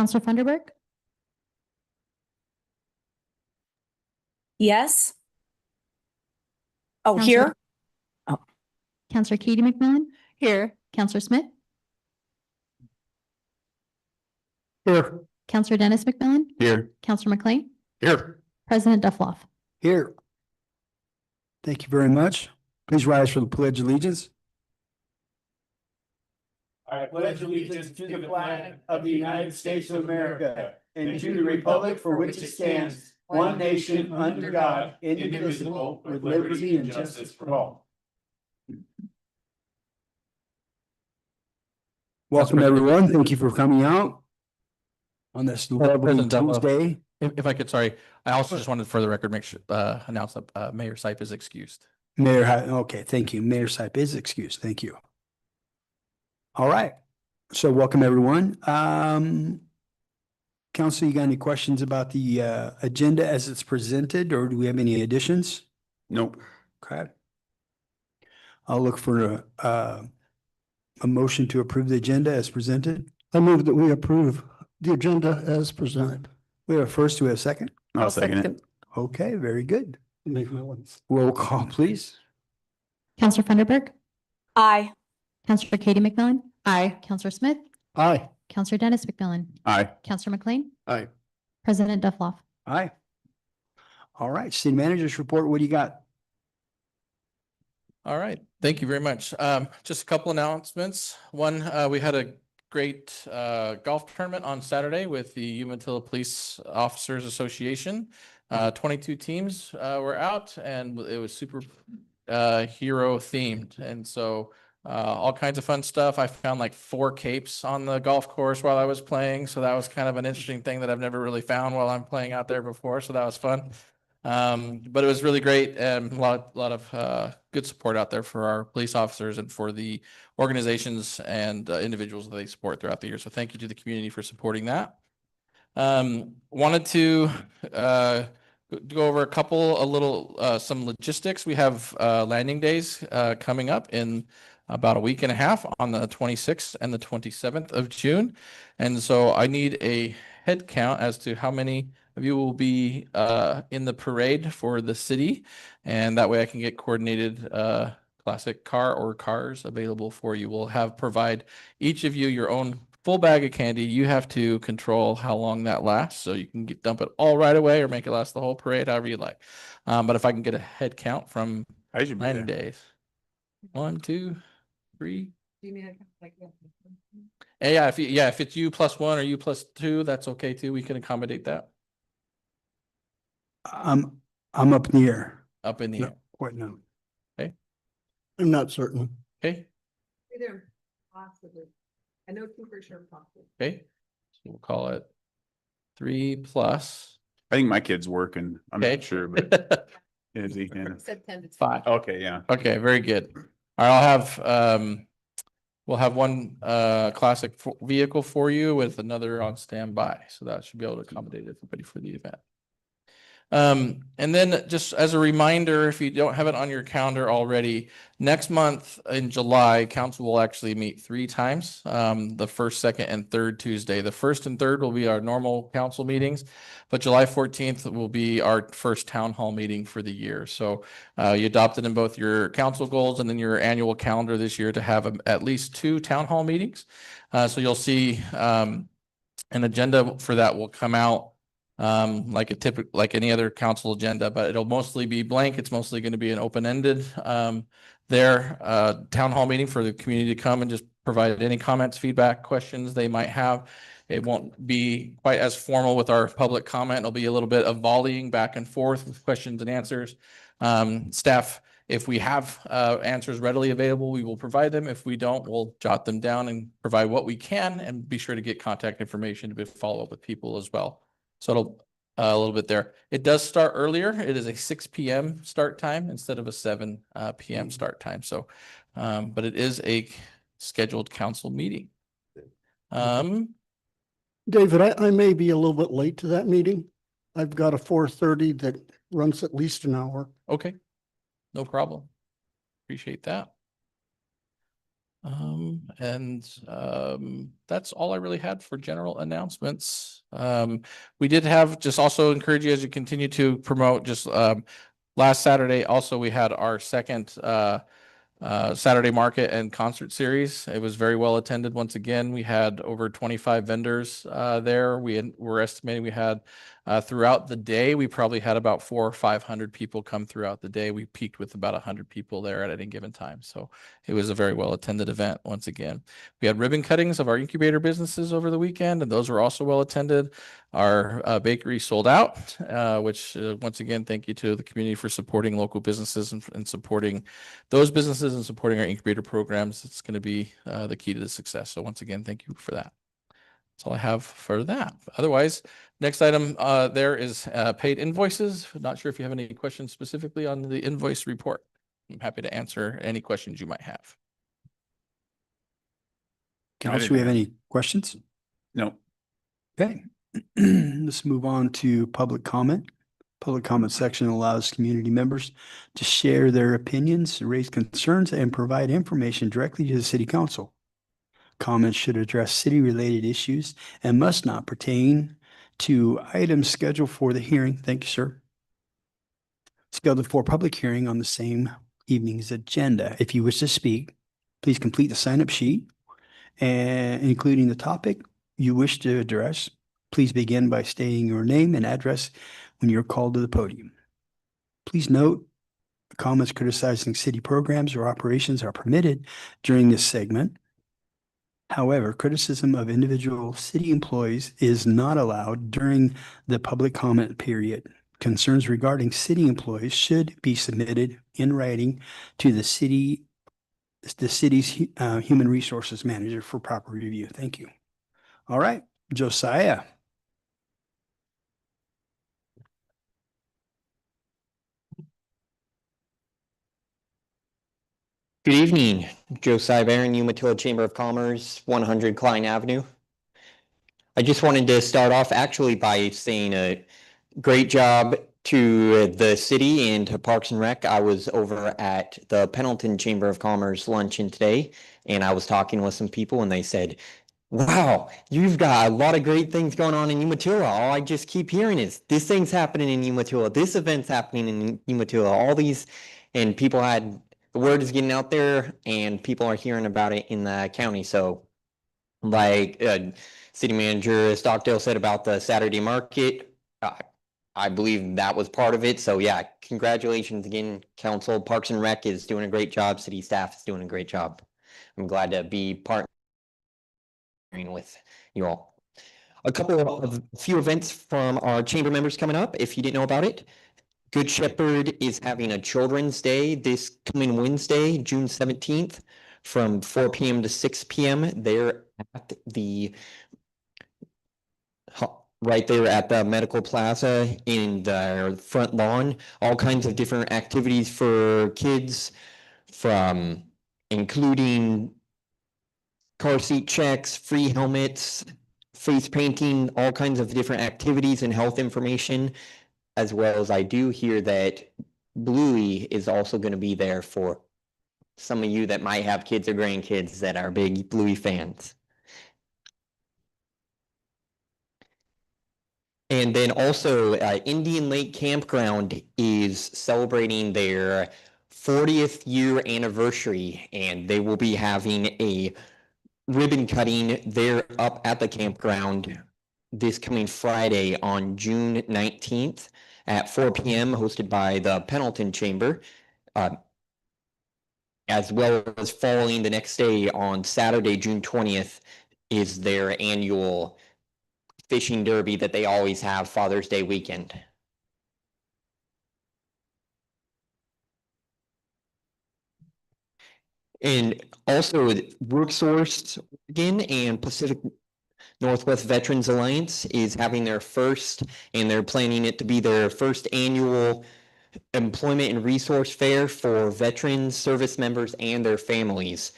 Counselor Funderburk, Yes. Oh, Counselor- here? Counselor Katie McMillan, Here. Counselor Smith, Here. Counselor Dennis McMillan, Here. Counselor McLean, Here. President Duffloff. Here. Thank you very much. Please rise for the Pledge of Allegiance. I pledge allegiance to the flag of the United States of America and to the republic for which it stands, one nation under God, indivisible, with liberty and justice for all. Welcome, everyone. Thank you for coming out on this lovely President Duffloff. Tuesday. If I could, sorry, I also just wanted for the record, make sure, announce that, Mayor Sipe is excused. Okay, thank you. Mayor Sipe is excused. Thank you. All right. So welcome, everyone. Council, you got any questions about the agenda as it's presented, or do we have any additions? Nope. Okay. I'll look for a motion to approve the agenda as presented. I move that we approve the agenda as presented. We have a first, we have a second. I'll second it. Okay, very good. Make my one. Roll call, please. Counselor Funderburk, Aye. Counselor Katie McMillan. Aye. Counselor Smith, Aye. Counselor Dennis McMillan, Aye. Counselor McLean, Aye. President Duffloff. Aye. All right, city managers report, what do you got? All right, thank you very much. Just a couple announcements. One, we had a great golf tournament on Saturday with the Umatilla Police Officers Association. 22 teams were out, and it was super hero themed, and so all kinds of fun stuff. I found like 4 capes on the golf course while I was playing, so that was kind of an interesting thing that I've never really found while I'm playing out there before, so that was fun. But it was really great, and a lot of good support out there for our police officers and for the organizations and individuals that they support throughout the year. So thank you to the community for supporting that. Wanted to go over some logistics. We have landing days coming up in about a week and a half on the 26th and the 27th of June. And so I need a head count as to how many of you will be in the parade for the city. And that way I can get coordinated classic car or cars available for you. We'll provide each of you your own full bag of candy. You have to control how long that lasts. So you can dump it all right away or make it last the whole parade, however you like. But if I can get a head count from 9 days. 1, 2, 3. Do you need like? And if it's you plus 1 or you plus 2, that's okay too. We can accommodate that I'm up in the air. up in the No, air. What now? I'm not certain. Okay. Either possibly. I know 2 for sure possible. Okay. So we'll call it 3 plus. I think my kid's working. I'm Okay. not sure, but is he? Yeah. Said 10 to 5. Okay, yeah. Okay, very good. All right, we'll have one classic vehicle for you with another on standby. So that should be able to accommodate everybody for the event. And then just as a reminder, if you don't have it on your calendar already, next month in July, council will actually meet 3 times, the first, second, and third Tuesday. The first and third will be our normal council meetings, but July 14th will be our first town hall meeting for the year. So you adopted in both your council goals and then your annual calendar this year to have at least 2 town hall meetings. So you'll see an agenda for that will come out like any other council agenda, but it'll mostly be blank. It's mostly going to be an open-ended town hall meeting for the community to come and just provide any comments, feedback, questions they might have. It won't be quite as formal with our public comment. It'll be a little bit of volleying back and forth with questions and answers. Staff, if we have answers readily available, we will provide them. If we don't, we'll jot them down and provide what we can, and be sure to get contact information to follow up with people as well. So it'll a little bit there. It does start earlier. It is a 6 p.m. start time instead of a 7 p.m. start time. So, but it is a scheduled council meeting. David, I may be a little bit late to that meeting. I've got a 4:30 that runs at least an hour. Okay, no problem. Appreciate that. That's all I really had for general announcements. We did have, just also encourage you as you continue to promote, just last Saturday, also we had our second Saturday market and concert series. It was very well attended. Once again, we had over 25 vendors there. We're estimating we had throughout the day, we probably had about 400 or 500 people come throughout the day. We peaked with about 100 people there at any given time. So it was a very well attended event once again. We had ribbon cuttings of our incubator businesses over the weekend, and those were also well attended. Our bakery sold out, which once again, thank you to the community for supporting local businesses and supporting those businesses and supporting our incubator programs. It's going to be the key to the success. So once again, thank you for that. That's all I have for that. Otherwise, next item there is paid invoices. Not sure if you have any questions specifically on the invoice report. I'm happy to answer any questions you might have. Council, do we have any questions? No. Okay, let's move on to public comment. Public comment section allows community members to share their opinions, raise concerns, and provide information directly to the city council. Comments should address city-related issues and must not pertain to items scheduled for the hearing. Thank you, sir. Scheduled for public hearing on the same evening's agenda. If you wish to speak, please complete the sign-up sheet and including the topic you wish to address. Please begin by stating your name and address when you're called to the podium. Please note, comments criticizing city programs or operations are permitted during this segment. However, criticism of individual city employees is not allowed during the public comment period. Concerns regarding city employees should be submitted in writing to the city's human resources manager for proper review. Thank you. All right, Josiah. Good evening, Josiah Barron, Umatilla Chamber of Commerce, 100 Klein Avenue. I just wanted to start off actually by saying a great job to the city and to Parks and Rec. I was over at the Pendleton Chamber of Commerce luncheon today, and I was talking with some people and they said, wow, you've got a lot of great things going on in Umatilla. All I just keep hearing is this thing's happening in Umatilla, this event's happening in Umatilla, all these, and people had, the word is getting out there and people are hearing about it in the county. So like City Manager Stockdale said about the Saturday market, I believe that was part of it. So yeah, congratulations again, Council. Parks and Rec is doing a great job. City staff is doing a great job. I'm glad to be partnering with you all. A few events from our chamber members coming up, if you didn't know about it. Good Shepherd is having a Children's Day this coming Wednesday, June 17th, from 4 p.m. to 6 p.m. They're at the right there at the Medical Plaza in the front lawn. All kinds of different activities for kids, from including car seat checks, free helmets, face painting, all kinds of different activities and health information. As well as I do hear that Bluey is also going to be there for some of you that might have kids or grandkids that are big Bluey fans. And then also Indian Lake Campground is celebrating their 40th year anniversary, and they will be having a ribbon cutting there up at the campground this coming Friday on June 19th at 4 p.m. hosted by the Pendleton Chamber, as well as following the next day on Saturday, June 20th, is their annual fishing derby that they always have Father's Day weekend. And also WorkSource Oregon and Pacific Northwest Veterans Alliance is having their first, and they're planning it to be their first annual employment and resource fair for veterans, service members, and their families.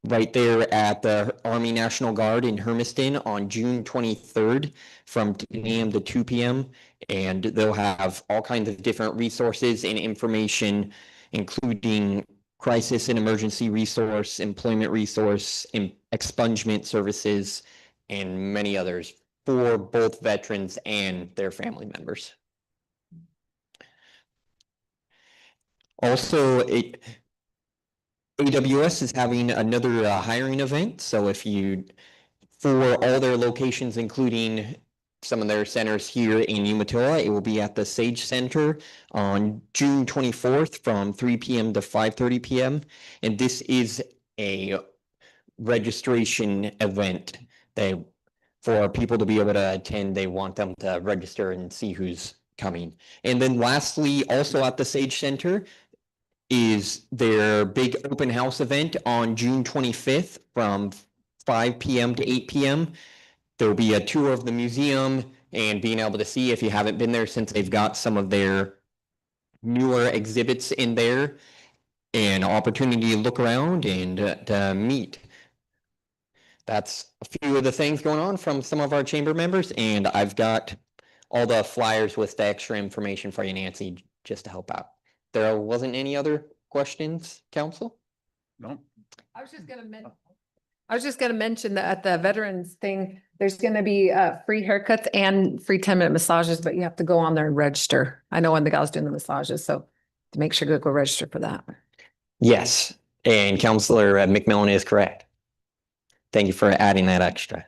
Right there at the Army National Guard in Hermiston on June 23rd from 10 a.m. to 2 p.m. And they'll have all kinds of different resources and information, including crisis and emergency resource, employment resource, expungement services, and many others for both veterans and their family members. Also, AWS is having another hiring event. So if you, for all their locations, including some of their centers here in Umatilla, it will be at the Sage Center on June 24th from 3 p.m. to 5:30 p.m. And this is a registration event. For people to be able to attend, they want them to register and see who's coming. And then lastly, also at the Sage Center is their big open house event on June 25th from 5 p.m. to 8 p.m. There'll be a tour of the museum and being able to see, if you haven't been there, since they've got some of their newer exhibits in there, an opportunity to look around and to meet. That's a few of the things going on from some of our chamber members, and I've got all the flyers with the extra information for you, Nancy, just to help out. There wasn't any other questions, council? No. I was just gonna mention that at the veterans thing, there's gonna be free haircuts and free 10-minute massages, but you have to go on there and register. I know when the gal's doing the massages, so to make sure to go register for that. Yes, and Councilor McMillan is correct. Thank you for adding that extra.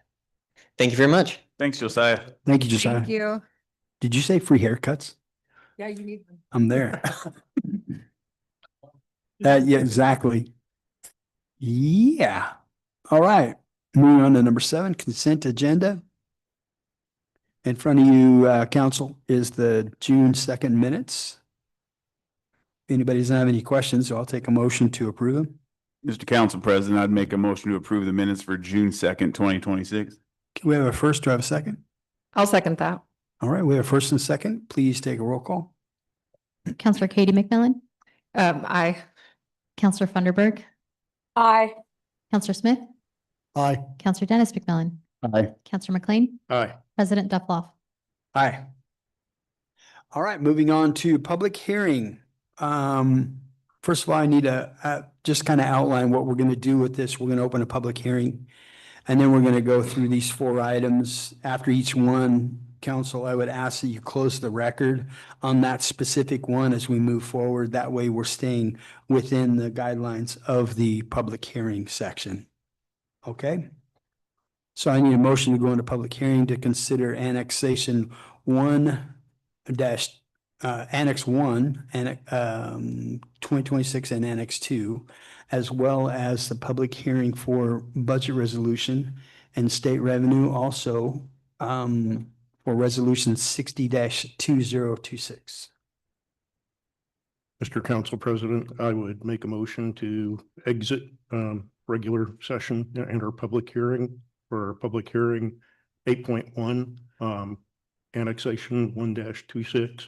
Thank you very much. Thanks, Josiah. Thank you, Josiah. Thank you. Did you say free haircuts? Yeah, you need them. I'm there. Yeah, exactly. Yeah. All right. Moving on to number 7, consent agenda. In front of you, council, is the June 2nd minutes. If anybody doesn't have any questions, so I'll take a motion to approve them. Mr. Council President, I'd make a motion to approve the minutes for June 2nd, 2026. Can we have a first? Do I have a second? I'll second that. All right, we have a first and second. Please take a roll call. Counselor Katie McMillan, Aye. Counselor Funderburg, Aye. Counselor Smith, Aye. Counselor Dennis McMillan, Aye. Counselor McLean, Aye. President Duffloff. Aye. All right, moving on to public hearing. First of all, I need to just kind of outline what we're going to do with this. We're going to open a public hearing, and then we're going to go through these 4 items. After each one, council, I would ask that you close the record on that specific one as we move forward. That way we're staying within the guidelines of the public hearing section. Okay? So I need a motion to go into public hearing to consider annexation 1 dash Annex 1, 2026 and Annex 2, as well as the public hearing for budget resolution and state revenue, also for resolution 60-2026. Mr. Council President, I would make a motion to exit regular session and enter public hearing for public hearing 8.1, annexation 1-26,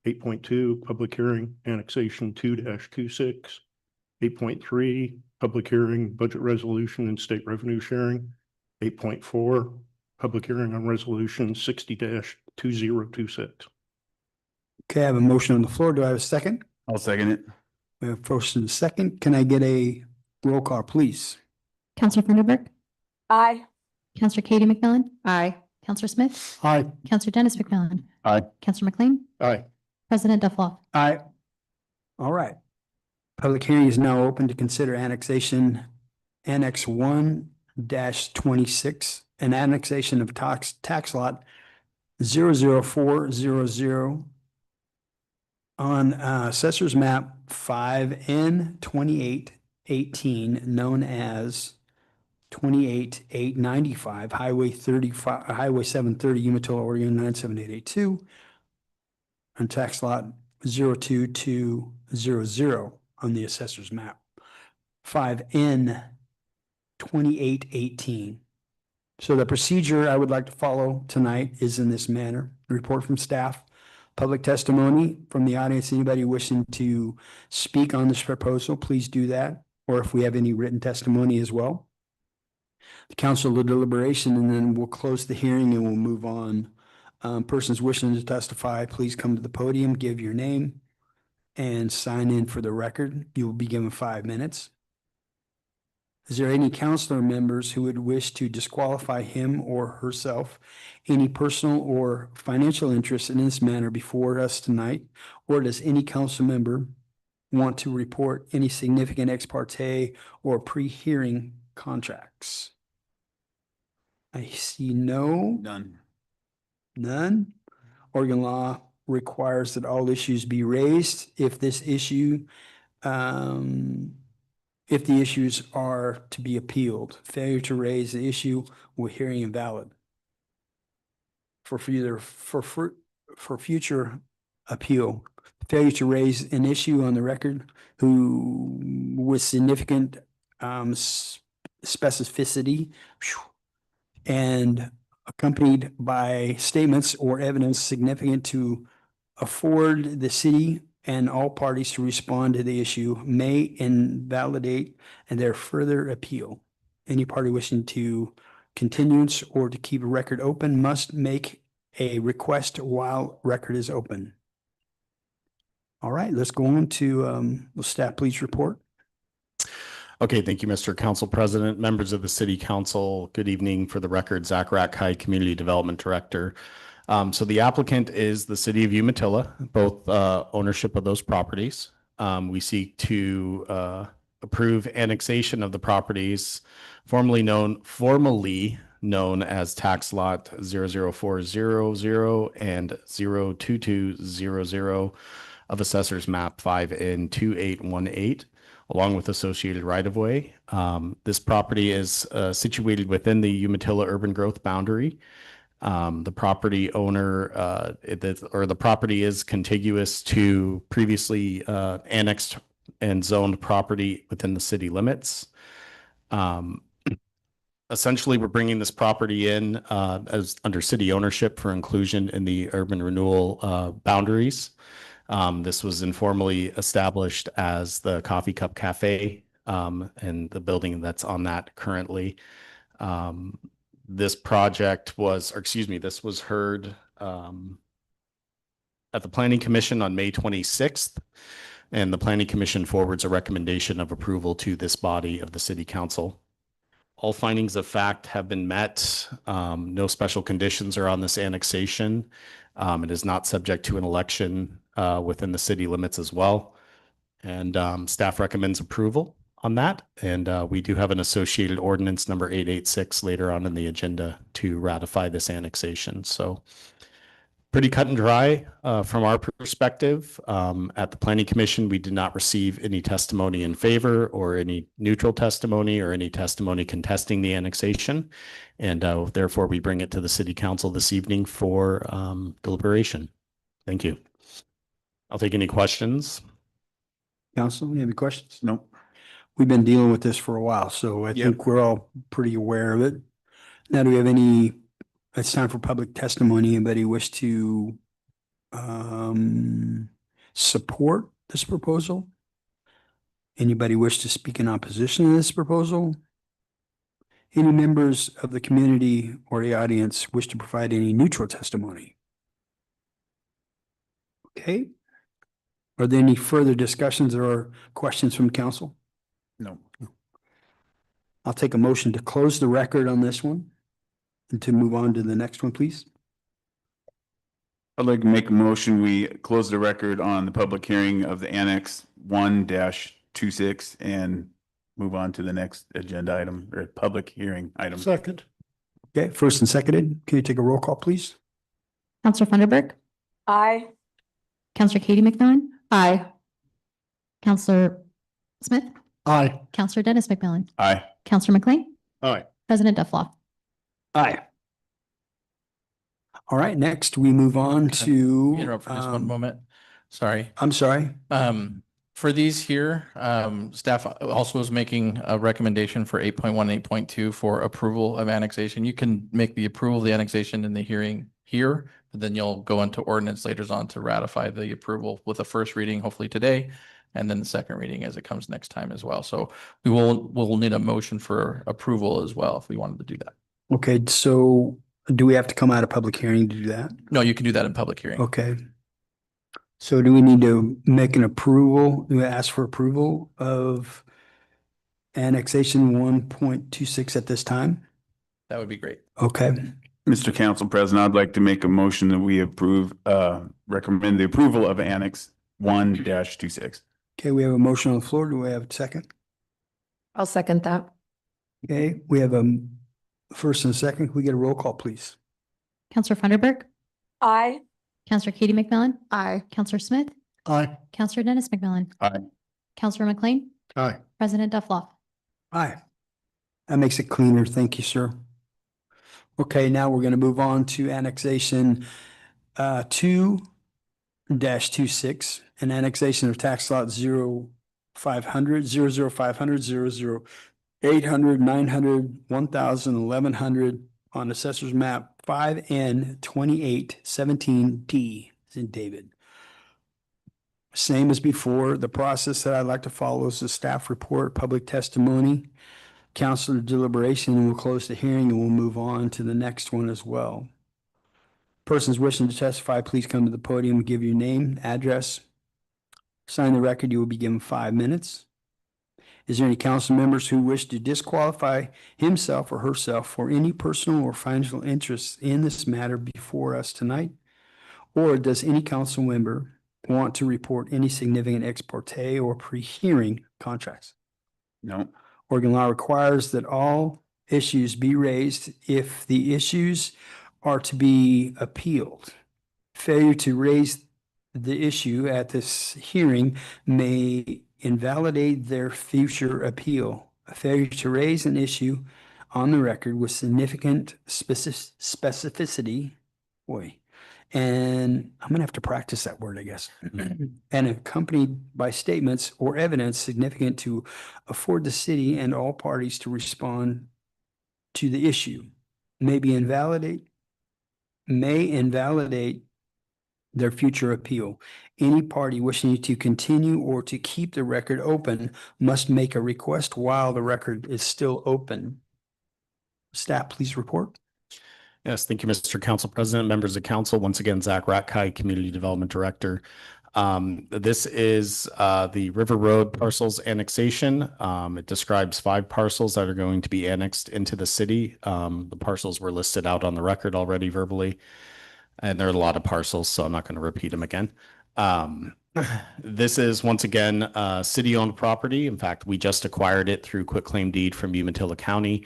8.2, public hearing annexation 2-26, 8.3, public hearing budget resolution and state revenue sharing, 8.4, public hearing on resolution 60-2026. Okay, I have a motion on the floor. Do I have a second? I'll second it. We have first and a second. Can I get a roll call, please? Counselor Funderburg, Aye. Counselor Katie McMillan, Aye. Counselor Smith, Aye. Counselor Dennis McMillan. Aye. Counselor McLean, Aye. President Duffloff. Aye. All right. Public hearing is now open to consider annexation Annex 1-26, an annexation of tax lot 00400 on Assessor's Map 5N2818, known as 28895, Highway 730, Umatilla, Oregon 97882, on tax lot 02200 on the Assessor's Map 5N2818. So the procedure I would like to follow tonight is in this manner: report from staff, public testimony from the audience. Anybody wishing to speak on this proposal, please do that. Or if we have any written testimony as well. The council will deliberation, and then we'll close the hearing and we'll move on. Persons wishing to testify, please come to the podium, give your name and sign in for the record. You will be given 5 minutes. Is there any councilor members who would wish to disqualify him or herself, any personal or financial interest in this matter before us tonight? Or does any council member want to report any significant ex parte or pre-hearing contracts? I see no. None. Oregon law requires that all issues be raised if the issues are to be appealed. Failure to raise the issue will hearing invalid. For future appeal, failure to raise an issue on the record with significant specificity and accompanied by statements or evidence significant to afford the city and all parties to respond to the issue may invalidate and their further appeal. Any party wishing to continuance or to keep a record open must make a request while record is open. All right, let's go on to will staff please report. Okay, thank you, Mr. Council President, members of the City Council. Good evening. For the record, Zach Rakhai, Community Development Director. So the applicant is the City of Umatilla, both ownership of those properties. We seek to approve annexation of the properties formerly known as tax lot 00400 and 02200 of Assessor's Map 5 in 2818. Along with associated right-of-way. This property is situated within the Umatilla urban growth boundary. The property owner, the property is contiguous to previously annexed and zoned property within the city limits. Essentially, we're bringing this property in as under city ownership for inclusion in the urban renewal boundaries. This was informally established as the Coffee Cup Cafe and the building that's on that currently. This was heard at the Planning Commission on May 26th, and the Planning Commission forwards a recommendation of approval to this body of the City Council. All findings of fact have been met. No special conditions are on this annexation. It is not subject to an election within the city limits as well. And staff recommends approval on that. And we do have an associated ordinance number 886 later on in the agenda to ratify this annexation. So pretty cut and dry from our perspective. At the Planning Commission, we did not receive any testimony in favor or any neutral testimony or any testimony contesting the annexation. And therefore, we bring it to the City Council this evening for deliberation. Thank you. I'll take any questions. Council, you have any questions? Nope. We've been dealing with this for a while, so I think we're all pretty aware of it. Now, do we have any, it's time for public testimony. Anybody wish to support this proposal? Anybody wish to speak in opposition to this proposal? Any members of the community or the audience wish to provide any neutral testimony? Okay. Are there any further discussions or questions from council? No. I'll take a motion to close the record on this one and to move on to the next one, please. I'd like to make a motion. We close the record on the public hearing of the Annex 1-26 and move on to the next agenda item or public hearing item. Second. Okay, first and seconded. Can you take a roll call, please? Counselor Funderburk. Aye. Counselor Katie McMillan. Aye. Counselor Smith. Aye. Counselor Dennis McMillan. Aye. Counselor McLean. Aye. President Dufflaw. Aye. All right, next we move on to. Interrupt for just one moment. Sorry. I'm sorry. For these here, staff also is making a recommendation for 8.1, 8.2 for approval of annexation. You can make the approval of the annexation in the hearing here, but then you'll go into ordinance later on to ratify the approval with a first reading, hopefully today, and then the second reading as it comes next time as well. So we'll need a motion for approval as well if we wanted to do that. Okay, so do we have to come out of public hearing to do that? No, you can do that in public hearing. Okay. So do we need to make an approval, do we ask for approval of annexation 1.26 at this time? That would be great. Okay, Mr. Council President, I'd like to make a motion that we recommend the approval of Annex 1-26. okay, we have a motion on the floor. Do we have a second? I'll second that. Okay, we have a first and a second. Can we get a roll call, please? Counselor Funderburk. Aye. Counselor Katie McMillan. Aye. Counselor Smith. Aye. Counselor Dennis McMillan. Aye. Counselor McLean. Aye. President Duffloff. Aye. That makes it cleaner. Thank you, sir. Okay, now we're going to move on to annexation 2-26, an annexation of tax lot 0500, 00500, 00800, 900, 1000, 1100 on assessor's map 5N 2817D in David. Same as before, the process that I'd like to follow is the staff report, public testimony, council deliberation, and we'll close the hearing and we'll move on to the next one as well. Persons wishing to testify, please come to the podium, give your name, address. Sign the record, you will be given 5 minutes. Is there any council members who wish to disqualify himself or herself for any personal or financial interest in this matter before us tonight? Or does any council member want to report any significant ex parte or pre-hearing contracts? No. Oregon law requires that all issues be raised if the issues are to be appealed. Failure to raise the issue at this hearing may invalidate their future appeal. A failure to raise an issue on the record with significant specificity, and I'm gonna have to practice that word, I guess, and accompanied by statements or evidence significant to afford the city and all parties to respond to the issue, may invalidate their future appeal. Any party wishing to continue or to keep the record open must make a request while the record is still open. Staff, please report. Yes, thank you, Mr. Council President, members of council. Once again, Zach Ratkai, Community Development Director. This is the River Road parcels annexation. It describes 5 parcels that are going to be annexed into the city. The parcels were listed out on the record already verbally, and there are a lot of parcels, so I'm not going to repeat them again. This is once again city-owned property. In fact, we just acquired it through quitclaim deed from Umatilla County.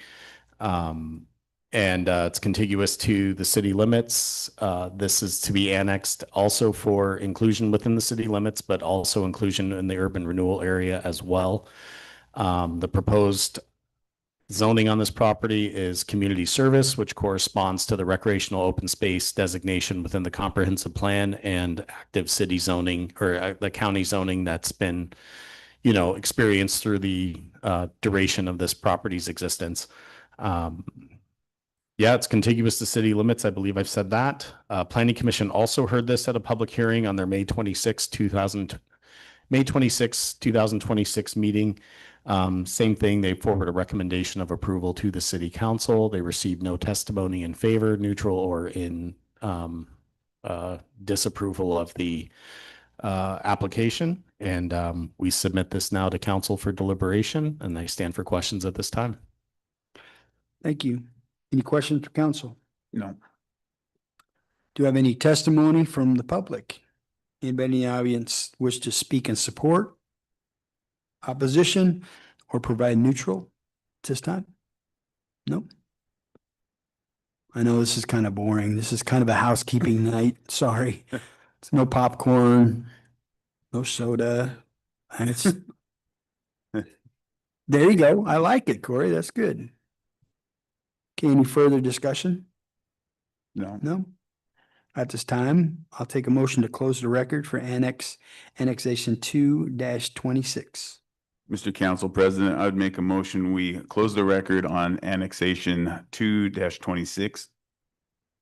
And it's contiguous to the city limits. This is to be annexed also for inclusion within the city limits, but also inclusion in the urban renewal area as well. The proposed zoning on this property is community service, which corresponds to the recreational open space designation within the comprehensive plan and active city zoning or the county zoning that's been, experienced through the duration of this property's existence. Yeah, it's contiguous to city limits. I believe I've said that. Planning Commission also heard this at a public hearing on their May 26, 2026 meeting. Same thing, they forward a recommendation of approval to the city council. They received no testimony in favor, neutral, or in disapproval of the application. And we submit this now to council for deliberation, and I stand for questions at this time. Thank you. Any questions for council? No. Do you have any testimony from the public? Anybody in the audience wish to speak in support, opposition, or provide neutral at this time? No? I know this is kind of boring. This is kind of a housekeeping night. Sorry. It's no popcorn, no soda. And it's there you go. I like it, Corey. That's good. Okay, any further discussion? No. No? At this time, I'll take a motion to close the record for annexation 2-26. Mr. Council President, I would make a motion, we close the record on annexation 2-26.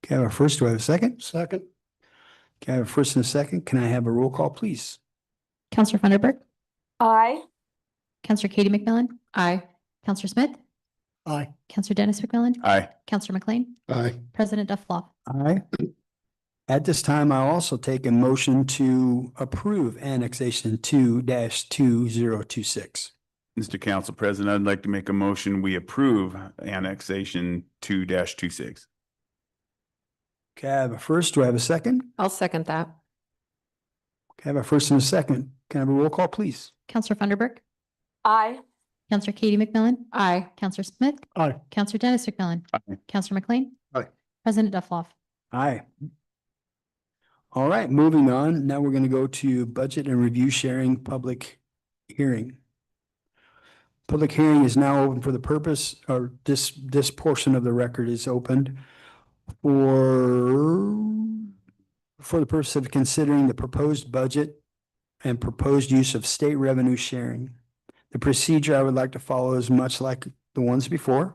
Okay, I have a first. Do I have a second? Second. Okay, I have a first and a second. Can I have a roll call, please? Counselor Funderburk. Aye. Counselor Katie McMillan. Aye. Counselor Smith. Aye. Counselor Dennis McMillan. Aye. Counselor McLean. Aye. President Duffloff. Aye. At this time, I'll also take a motion to approve annexation 2-2026. Mr. Council President, I'd like to make a motion, we approve annexation 2-26. Okay, I have a first. Do I have a second? I'll second that. Okay, I have a first and a second. Can I have a roll call, please? Counselor Funderburk. Aye. Counselor Katie McMillan. Aye. Counselor Smith. Aye. Counselor Dennis McMillan. Aye. Counselor McLean. Aye. President Duffloff. Aye. All right, moving on. Now we're going to go to budget and review sharing public hearing. Public hearing is now open for the purpose, or this portion of the record is opened for the purpose of considering the proposed budget and proposed use of state revenue sharing. The procedure I would like to follow is much like the ones before.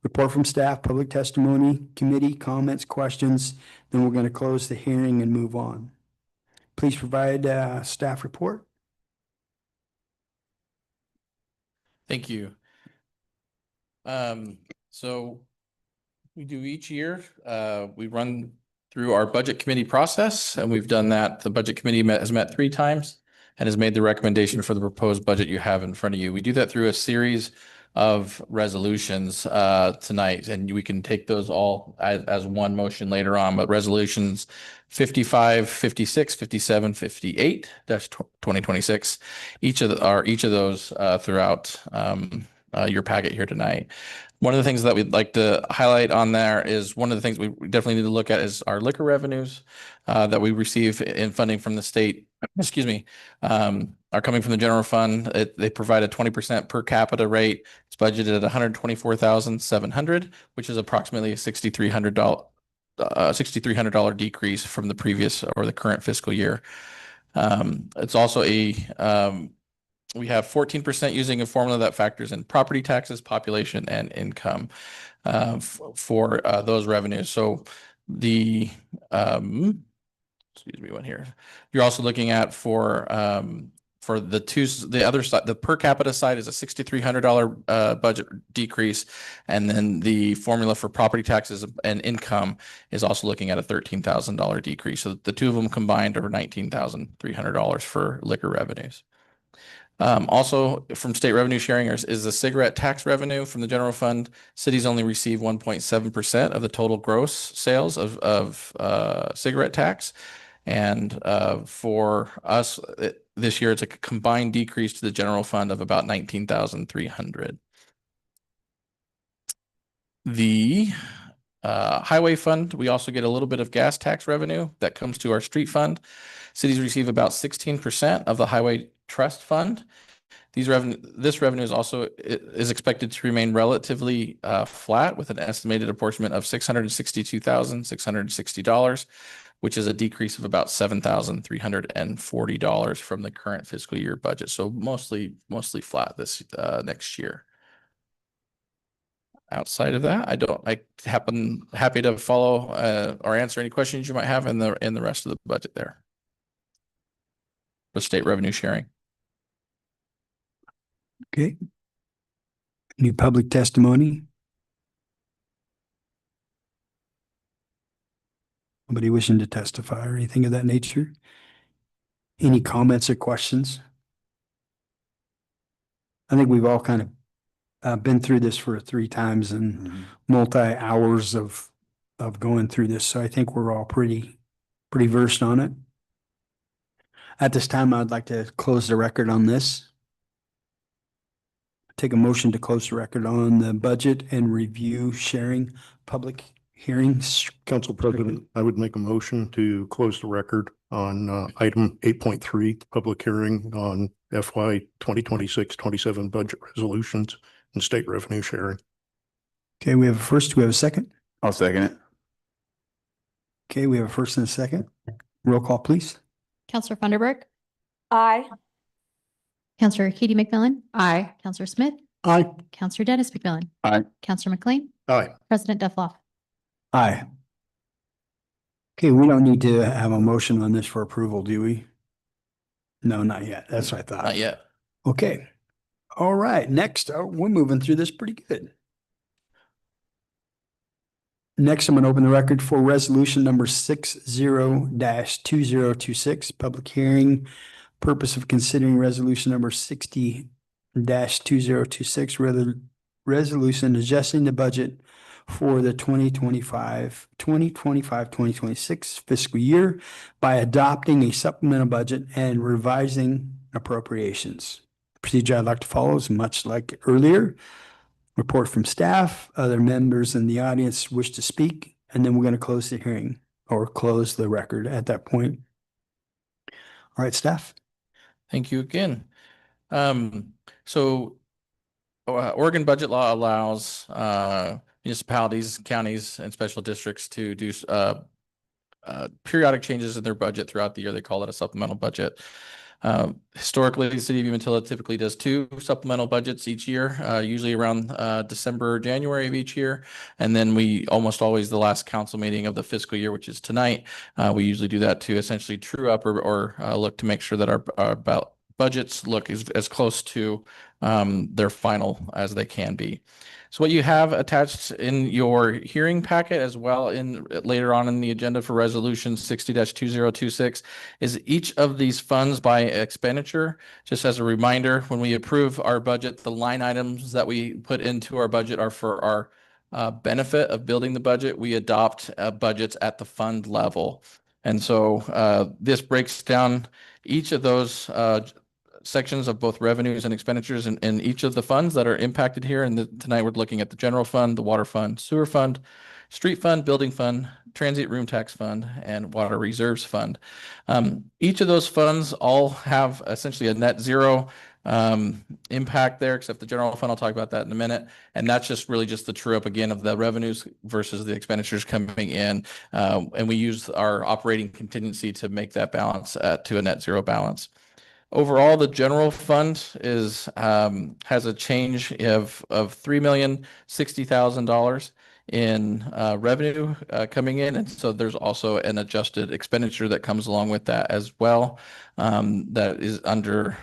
Report from staff, public testimony, committee comments, questions, then we're going to close the hearing and move on. Please provide a staff report. Thank you. So we do each year, we run through our budget committee process, and we've done that. The budget committee has met 3 times and has made the recommendation for the proposed budget you have in front of you. We do that through a series of resolutions tonight, and we can take those all as one motion later on, but resolutions 55, 56, 57, 58-2026, each of those throughout your packet here tonight. One of the things that we'd like to highlight on there is one of the things we definitely need to look at is our liquor revenues that we receive in funding from the state, excuse me, are coming from the general fund. They provide a 20% per capita rate. It's budgeted at $124,700, which is approximately a $6,300 decrease from the previous or the current fiscal year. It's also we have 14% using a formula that factors in property taxes, population, and income for those revenues. So the excuse me, one here. You're also looking at for the other side, the per capita side is a $6,300 budget decrease, and then the formula for property taxes and income is also looking at a $13,000 decrease. So the two of them combined are $19,300 for liquor revenues. Also from state revenue sharing is the cigarette tax revenue from the general fund. Cities only receive 1.7% of the total gross sales of cigarette tax. And for us this year, it's a combined decrease to the general fund of about $19,300. The highway fund, we also get a little bit of gas tax revenue that comes to our street fund. Cities receive about 16% of the highway trust fund. This revenue is also expected to remain relatively flat, with an estimated apportionment of $662,660, which is a decrease of about $7,340 from the current fiscal year budget. So mostly flat this next year. Outside of that, happy to follow or answer any questions you might have in the rest of the budget there. The state revenue sharing. Okay. Any public testimony? Nobody wishing to testify or anything of that nature? Any comments or questions? I think we've all kind of been through this for 3 times and multi-hours of going through this. So I think we're all pretty versed on it. At this time, I'd like to close the record on this. Take a motion to close the record on the budget and review sharing public hearings. Council President, I would make a motion to close the record on item 8.3, public hearing on FY 2026-27 budget resolutions and state revenue sharing. Okay, we have a first. Do we have a second? I'll second it. Okay, we have a first and a second. Roll call, please. Counselor Funderburk. Aye. Counselor Katie McMillan. Aye. Counselor Smith. Aye. Counselor Dennis McMillan. Aye. Counselor McLean. Aye. President Duffloff. Aye. Okay, we don't need to have a motion on this for approval, do we? No, not yet. That's what I thought. Not yet. Okay. All right. Next, we're moving through this pretty good. Next, I'm going to open the record for resolution number 60-2026, public hearing. Purpose of considering resolution number 60-2026, resolution adjusting the budget for the 2025-2026 fiscal year by adopting a supplemental budget and revising appropriations. Procedure I'd like to follow is much like earlier. Report from staff, other members in the audience wish to speak, and then we're going to close the hearing or close the record at that point. All right, staff. Thank you again. Oregon budget law allows municipalities, counties, and special districts to do periodic changes in their budget throughout the year. They call it a supplemental budget. Historically, the city of Umatilla typically does 2 supplemental budgets each year, usually around December or January of each year. And then we almost always the last council meeting of the fiscal year, which is tonight. We usually do that to essentially true up or look to make sure that our budgets look as close to their final as they can be. So what you have attached in your hearing packet as well in later on in the agenda for resolution 60-2026 is each of these funds by expenditure. Just as a reminder, when we approve our budget, the line items that we put into our budget are for our benefit of building the budget. We adopt budgets at the fund level. And so this breaks down each of those sections of both revenues and expenditures in each of the funds that are impacted here. And tonight we're looking at the general fund, the water fund, sewer fund, street fund, building fund, transient room tax fund, and water reserves fund. Each of those funds all have essentially a net zero impact there, except the general fund. I'll talk about that in a minute. And that's just really just the true up again of the revenues versus the expenditures coming in. And we use our operating contingency to make that balance to a net zero balance. Overall, the general fund has a change of $3,060,000 in revenue coming in, and so there's also an adjusted expenditure that comes along with that as well. That is under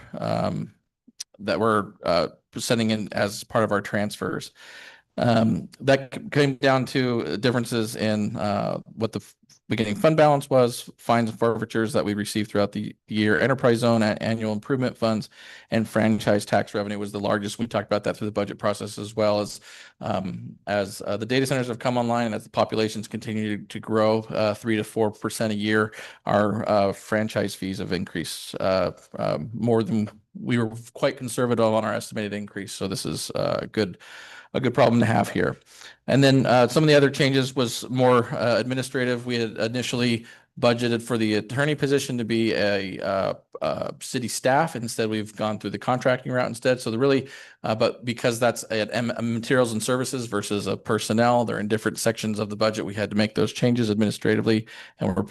that we're sending in as part of our transfers. That came down to differences in what the beginning fund balance was, fines and forfeitures that we received throughout the year, enterprise zone annual improvement funds, and franchise tax revenue was the largest. We talked about that through the budget process, as well as the data centers have come online and as the populations continue to grow 3 to 4% a year, our franchise fees have increased more than we were quite conservative on our estimated increase. So this is a good problem to have here. And then some of the other changes was more administrative. We had initially budgeted for the attorney position to be a city staff. Instead, we've gone through the contracting route instead. So but because that's a materials and services versus a personnel, they're in different sections of the budget. We had to make those changes administratively, and we're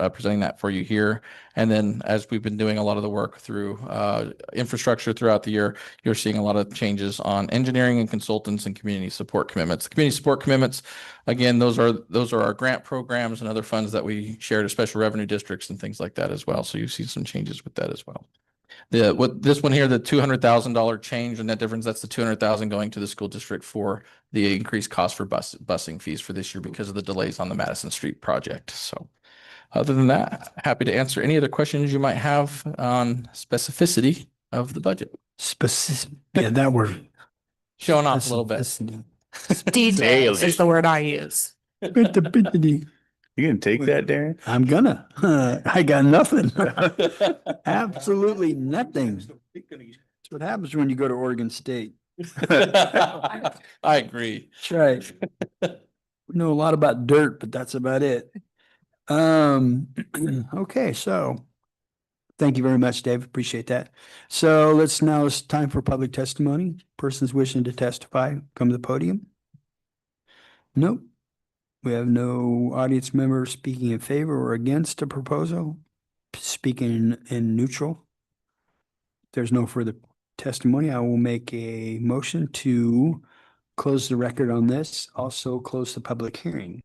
presenting that for you here. And then as we've been doing a lot of the work through infrastructure throughout the year, you're seeing a lot of changes on engineering and consultants and community support commitments. The community support commitments, again, those are our grant programs and other funds that we share to special revenue districts and things like that as well. So you see some changes with that as well. This one here, the $200,000 change and net difference, that's the $200,000 going to the school district for the increased cost for busing fees for this year because of the delays on the Madison Street project. So other than that, happy to answer any other questions you might have on specificity of the budget. Specific, yeah, that word. Showing off a little bit. Details is the word I use. You gonna take that, Darren? I'm gonna. I got nothing. Absolutely nothing. That's what happens when you go to Oregon State. I agree. That's right. We know a lot about dirt, but that's about it. Okay, so thank you very much, Dave. Appreciate that. So it's time for public testimony. Persons wishing to testify, come to the podium. Nope. We have no audience members speaking in favor or against a proposal, speaking in neutral. There's no further testimony. I will make a motion to close the record on this, also close the public hearing.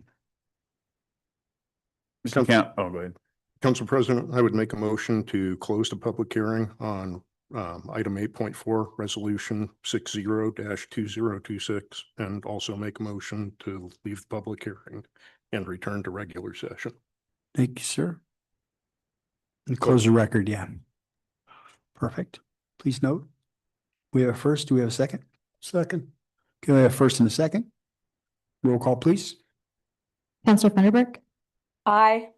Oh, go ahead. Council President, I would make a motion to close the public hearing on item 8.4, resolution 60-2026, and also make a motion to leave the public hearing and return to regular session. Thank you, sir. And close the record, yeah. Perfect. Please note, we have a first, do we have a second? Second. Okay, we have a first and a second. Roll call, please. Counselor Funderburk. Aye.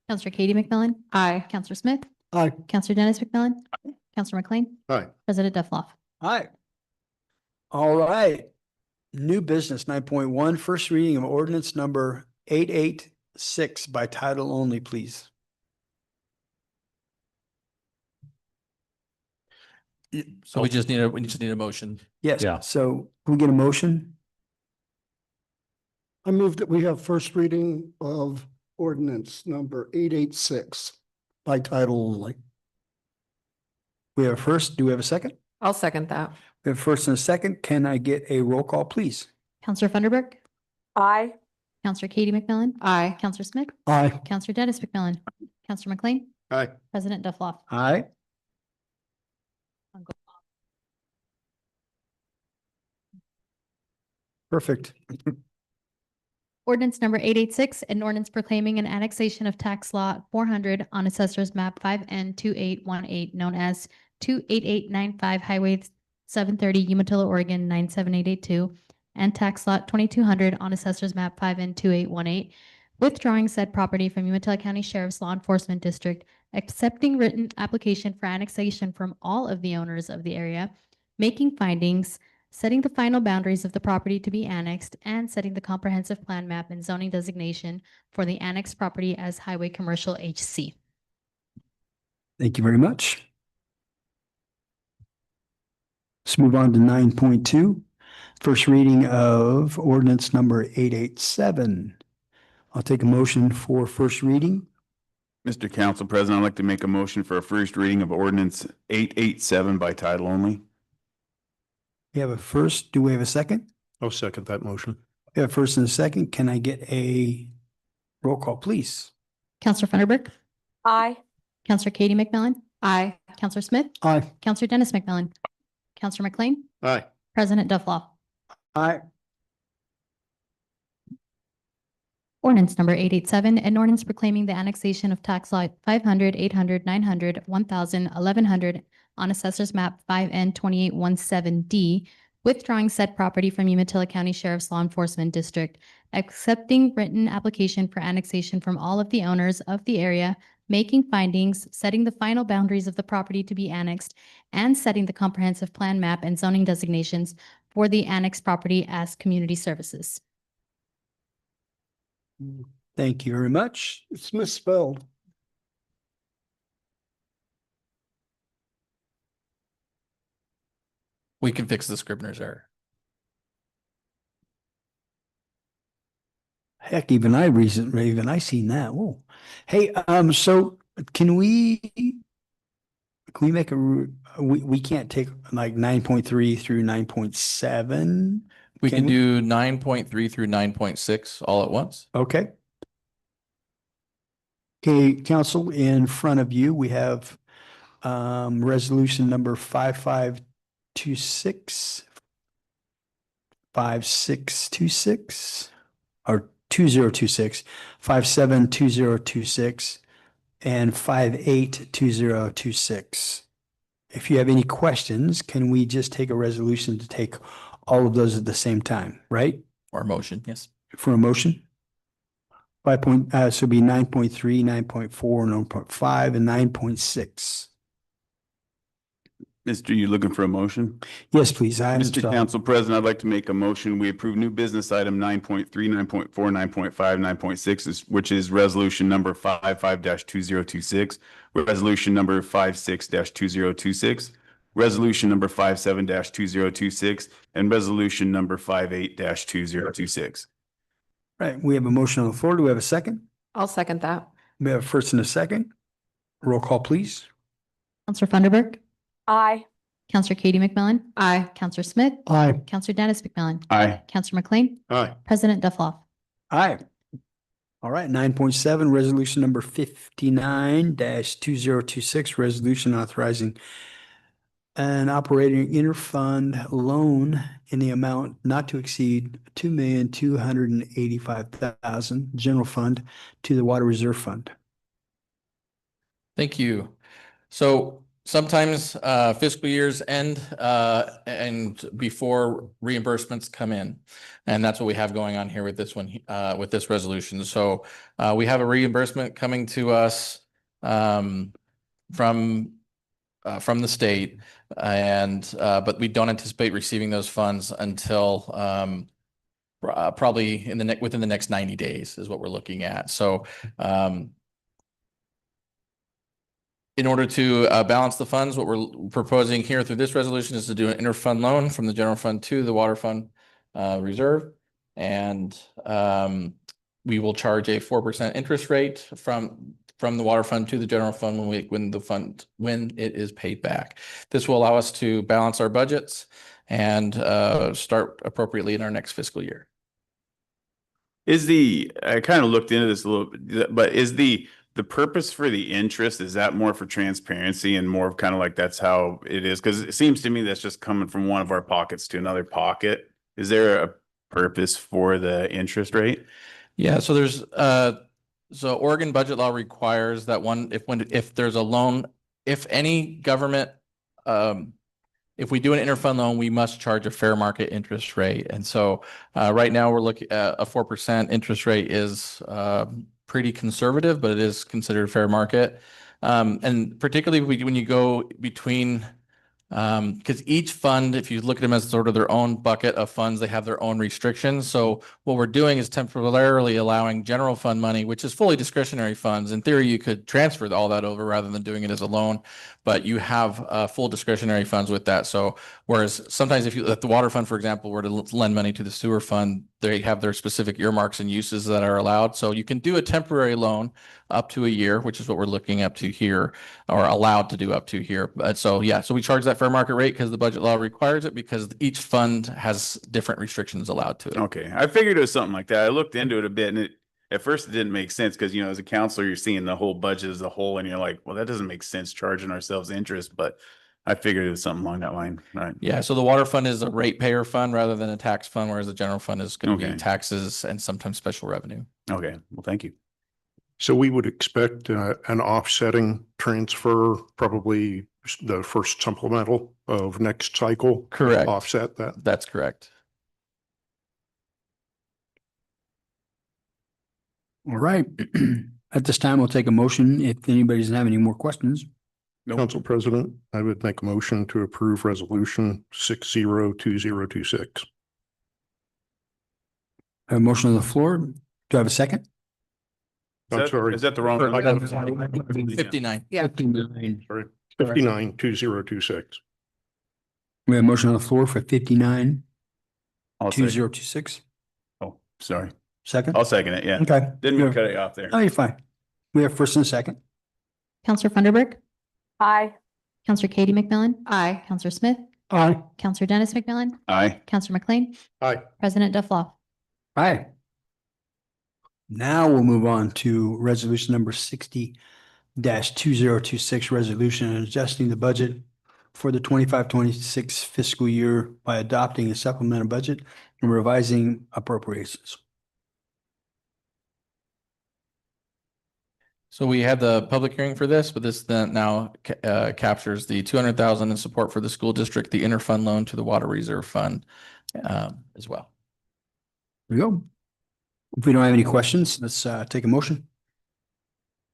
Counselor Katie McMillan. Aye. Counselor Smith. Aye. Counselor Dennis McMillan. Counselor McLean. Aye. President Duffloff. Aye. All right. New business 9.1, first reading of ordinance number 886 by title only, please. So we just need a motion. Yes, Yeah. so can we get a motion? I move that we have first reading of ordinance number 886 by title only. We have a first, do we have a second? I'll second that. We have a first and a second. Can I get a roll call, please? Counselor Funderburk. Aye. Counselor Katie McMillan. Aye. Counselor Smith. Aye. Counselor Dennis McMillan. Counselor McLean. Aye. President Duffloff. Aye. Perfect. Ordinance number 886, an ordinance proclaiming an annexation of tax lot 400 on assessor's map 5N 2818, known as 28895 Highway 730, Umatilla, Oregon 97882, and tax lot 2200 on assessor's map 5N 2818, withdrawing said property from Umatilla County Sheriff's Law Enforcement District, accepting written application for annexation from all of the owners of the area, making findings, setting the final boundaries of the property to be annexed, and setting the comprehensive plan map and zoning designation for the annexed property as Highway Commercial HC. Thank you very much. Let's move on to 9.2, first reading of ordinance number 887. I'll take a motion for first reading. Mr. Council President, I'd like to make a motion for a first reading of ordinance 887 by title only. We have a first, do we have a second? I'll second that motion. We have a first and a second. Can I get a roll call, please? Counselor Funderburk. Aye. Counselor Katie McMillan. Aye. Counselor Smith. Aye. Counselor Dennis McMillan. Counselor McLean. Aye. President Duffloff. Aye. Ordinance number 887, an ordinance proclaiming the annexation of tax lot 500, 800, 900, 1,000, 1,100 on assessor's map 5N 2817D, withdrawing said property from Umatilla County Sheriff's Law Enforcement District, accepting written application for annexation from all of the owners of the area, making findings, setting the final boundaries of the property to be annexed, and setting the comprehensive plan map and zoning designations for the annexed property as community services. Thank you very much. It's misspelled. We can fix the Scribner's error. Heck, even I seen that. Whoa. Hey, so can we make we can't take like 9.3 through 9.7? We Can can we? do 9.3 through 9.6 all at once. Okay. Okay, council, in front of you, we have resolution number 5526, 5626, or 2026, 572026, and 582026. If you have any questions, can we just take a resolution to take all of those at the same time, right? Or motion, yes. For a motion? 5 point, so it'd be 9.3, 9.4, 9.5, and 9.6. Mr. You looking for a motion? Yes, please. Mr. Council President, I'd like to make a motion. We approve new business item 9.3, 9.4, 9.5, 9.6, which is resolution number 55-2026, resolution number 56-2026, resolution number 57-2026, and resolution number 58-2026. Right, we have a motion on the floor. Do we have a second? I'll second that. We have a first and a second. Roll call, please. Counselor Funderburk. Aye. Counselor Katie McMillan. Aye. Counselor Smith. Aye. Counselor Dennis McMillan. Aye. Counselor McLean. Aye. President Duffloff. Aye. All right, 9.7, resolution number 59-2026, resolution authorizing an operating interfund loan in the amount not to exceed $2,285,000 general fund to the Water Reserve Fund. Thank you. So sometimes fiscal years end and before reimbursements come in. And that's what we have going on here with this one, with this resolution. So we have a reimbursement coming to us from the state, and but we don't anticipate receiving those funds until probably within the next 90 days is what we're looking at. So in order to balance the funds, what we're proposing here through this resolution is to do an interfund loan from the general fund to the water fund reserve. And we will charge a 4% interest rate from the water fund to the general fund when it is paid back. This will allow us to balance our budgets and start appropriately in our next fiscal year. I kind of looked into this a little bit, but is the purpose for the interest, is that more for transparency and more of kind of like that's how it is? Because it seems to me that's just coming from one of our pockets to another pocket. Is there a purpose for the interest rate? Yeah, so there's so Oregon budget law requires that if there's a loan, if any government if we do an interfund loan, we must charge a fair market interest rate. And so right now we're looking at a 4% interest rate is pretty conservative, but it is considered fair market. And particularly when you go between, because each fund, if you look at them as sort of their own bucket of funds, they have their own restrictions. So what we're doing is temporarily allowing general fund money, which is fully discretionary funds. In theory, you could transfer all that over rather than doing it as a loan, but you have full discretionary funds with that. So whereas sometimes if the water fund, for example, were to lend money to the sewer fund, they have their specific earmarks and uses that are allowed. So you can do a temporary loan up to a year, which is what we're looking up to here, or allowed to do up to here. But so, yeah, so we charge that fair market rate because the budget law requires it, because each fund has different restrictions allowed to it. Okay, I figured it was something like that. I looked into it a bit, and at first it didn't make sense because, as a counselor, you're seeing the whole budget as a whole, and you're like, well, that doesn't make sense charging ourselves interest, but I figured it was something along that line, right? Yeah, so the water fund is a ratepayer fund rather than a tax fund, whereas the general fund is going to Okay. be taxes and sometimes special revenue. Okay, well, thank you. So we would expect an offsetting transfer, probably the first supplemental of next cycle. Correct. Offset that. That's correct. All right. At this time, we'll take a motion if anybody doesn't have any more questions. Nope. Council President, I would make a motion to approve resolution 602026. I have a motion on the floor. Do I have a second? I'm sorry. Is that the wrong? 59. Yeah. 59. Sorry, 592026. We have a motion on the floor for 59 I'll second. 2026. Oh, sorry. Second? I'll second it, yeah. Okay. Didn't mean to cut it off there. Oh, you're fine. We have first and a second. Counselor Funderburk. Aye. Counselor Katie McMillan. Aye. Counselor Smith. Aye. Counselor Dennis McMillan. Aye. Counselor McLean. Aye. President Dufflaw. Aye. Now we'll move on to resolution number 60-2026, resolution adjusting the budget for the 25-26 fiscal year by adopting a supplemental budget and revising appropriations. So we had the public hearing for this, but this then now captures the 200,000 in support for the school district, the interfund loan to the water reserve fund as well. There we go. If we don't have any questions, let's take a motion.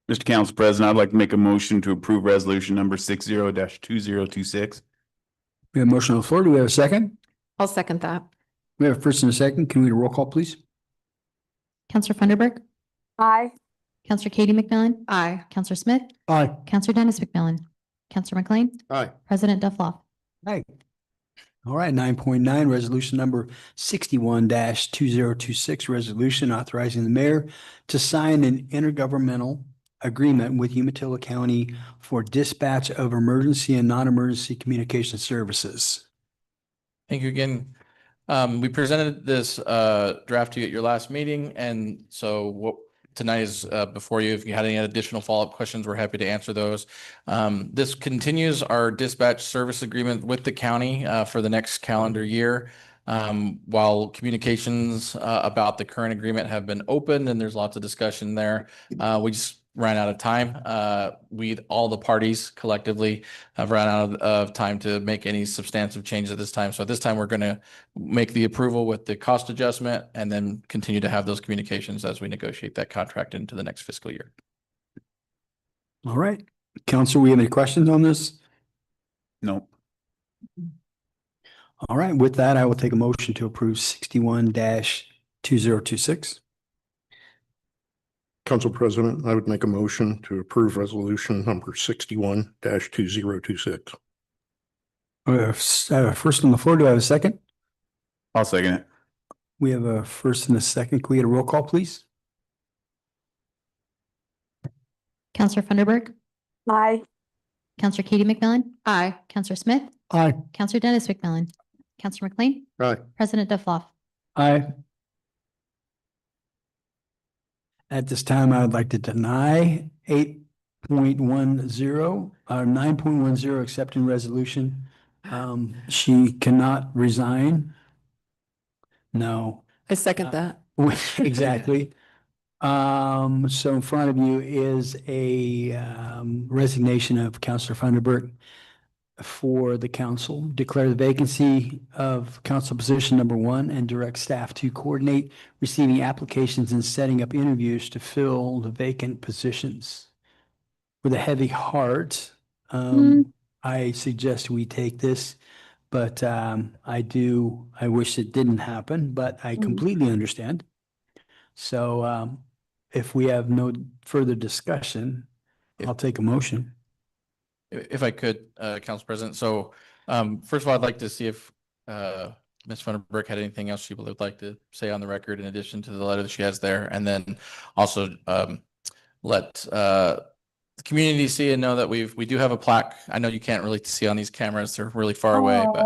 Mr. Council President, I'd like to make a motion to approve resolution number 60-2026. We have a motion on the floor. Do we have a second? I'll second that. We have a first and a second. Can we get a roll call, please? Counselor Funderburk. Aye. Counselor Katie McMillan. Aye. Counselor Smith. Aye. Counselor Dennis McMillan. Counselor McLean. Aye. President Dufflaw. Aye. All right, 9.9, resolution number 61-2026, resolution authorizing the mayor to sign an intergovernmental agreement with Umatilla County for dispatch of emergency and non-emergency communication services. Thank you again. We presented this draft to you at your last meeting, and so what tonight is before you. If you had any additional follow-up questions, we're happy to answer those. This continues our dispatch service agreement with the county for the next calendar year. While communications about the current agreement have been open and there's lots of discussion there, we just ran out of time. All the parties collectively have run out of time to make any substantive changes at this time. So at this time, we're going to make the approval with the cost adjustment and then continue to have those communications as we negotiate that contract into the next fiscal year. All right. Council, we have any questions on this? No. All right. With that, I will take a motion to approve 61-2026. Council President, I would make a motion to approve resolution number 61-2026. I have a first on the floor. Do I have a second? I'll second it. We have a first and a second. Can we get a roll call, please? Counselor Funderburk, Aye. Counselor Katie McMillan, Aye. Counselor Smith, Aye. Counselor Dennis McMillan, Counselor McLean, Aye. President Duffloff. Aye. At this time, I would like to deny 8.10, 9.10 accepting resolution. She cannot resign. No. I second that. Exactly. So in front of you is a resignation of Counselor Funderburk for the council. Declare the vacancy of council position number 1 and direct staff to coordinate receiving applications and setting up interviews to fill the vacant positions. With a heavy heart, I suggest we take this, but I wish it didn't happen, but I completely understand. So if we have no further discussion, I'll take a motion. If I could, Council President. So first of all, I'd like to see if Ms. Funderburk had anything else she would like to say on the record in addition to the letter that she has there. And then also let the community see and know that we do have a plaque. I know you can't really see on these cameras. They're really far away, but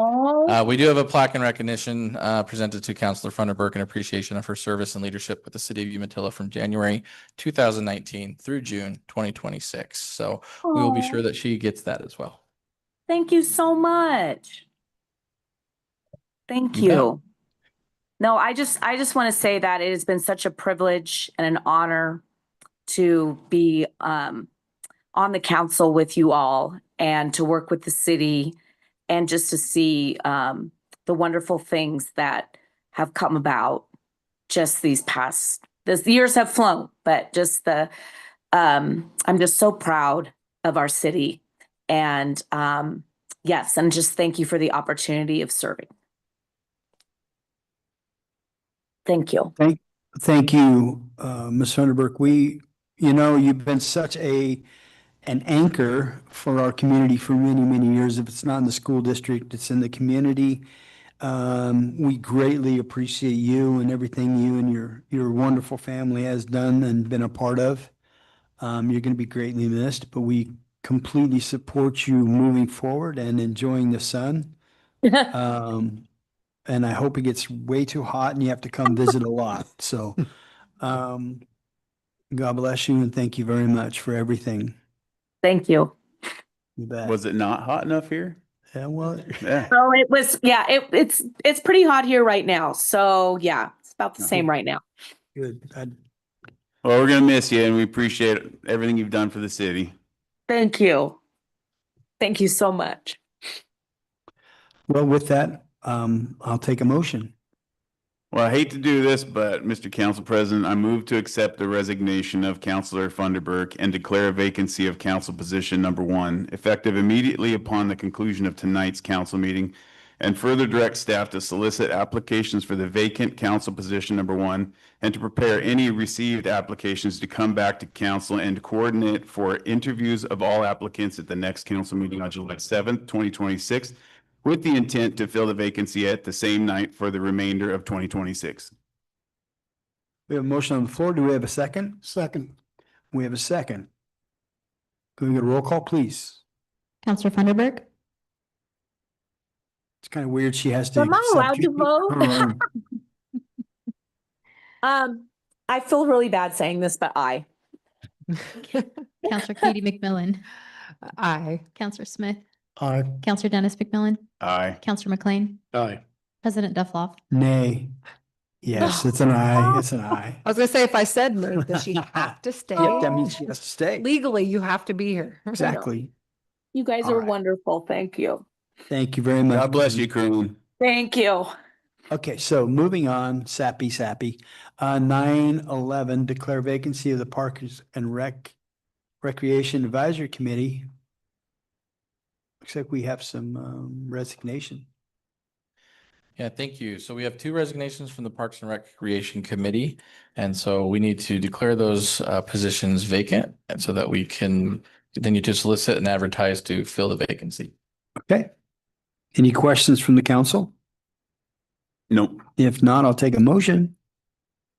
we do have a plaque in recognition presented to Councilor Funderburk in appreciation of her service and leadership with the city of Umatilla from January 2019 through June 2026. So we will be sure that she gets that as well. Thank you so much. Thank You bet. you. No, I just want to say that it has been such a privilege and an honor to be on the council with you all and to work with the city and just to see the wonderful things that have come about just the years have flown, but just I'm just so proud of our city. And yes, and just thank you for the opportunity of serving. Thank you. Thank you, Ms. Funderburk. You've been such an anchor for our community for many, many years. If it's not in the school district, it's in the community. We greatly appreciate you and everything you and your wonderful family has done and been a part of. You're going to be greatly missed, but we completely support you moving forward and enjoying the sun. And I hope it gets way too hot and you have to come visit a lot. So God bless you and thank you very much for everything. Thank you. You bet. Was it not hot enough here? Yeah, well, Yeah. Oh, it was, yeah, it's pretty hot here right now. So yeah, it's about the same right now. good. Well, we're going to miss you and we appreciate everything you've done for the city. Thank you. Thank you so much. Well, with that, I'll take a motion. Well, I hate to do this, but Mr. Council President, I move to accept the resignation of Councilor Funderburk and declare a vacancy of council position number 1, effective immediately upon the conclusion of tonight's council meeting, and further direct staff to solicit applications for the vacant council position number 1 and to prepare any received applications to come back to council and coordinate for interviews of all applicants at the next council meeting on July 7th, 2026. With the intent to fill the vacancy at the same night for the remainder of 2026. We have a motion on the floor. Do we have a second? Second. We have a second. Can we get a roll call, please? Counselor Funderburk, It's kind of weird. She has to. Am I allowed to accept vote? her own. I feel really bad saying this, but aye. Counselor Katie McMillan, Aye. Counselor Smith, Aye. Counselor Dennis McMillan, Aye. Counselor McLean, Aye. President Duffloff. Nay. Yes, it's an aye. It's an aye. I was gonna say, if I said move, does she have to stay? Yep, that means she has to stay. Legally, you have to be here. Exactly. You guys All are right. wonderful. Thank you. Thank you very much. God bless you, Croon. Thank you. Okay, so moving on, sappy. 9/11, declare vacancy of the Parks and Recreation Advisory Committee. Looks like we have some resignation. Yeah, thank you. So we have 2 resignations from the Parks and Recreation Committee. And so we need to declare those positions vacant, and so that we can continue to solicit and advertise to fill the vacancy. Okay. Any questions from the council? Nope. If not, I'll take a motion.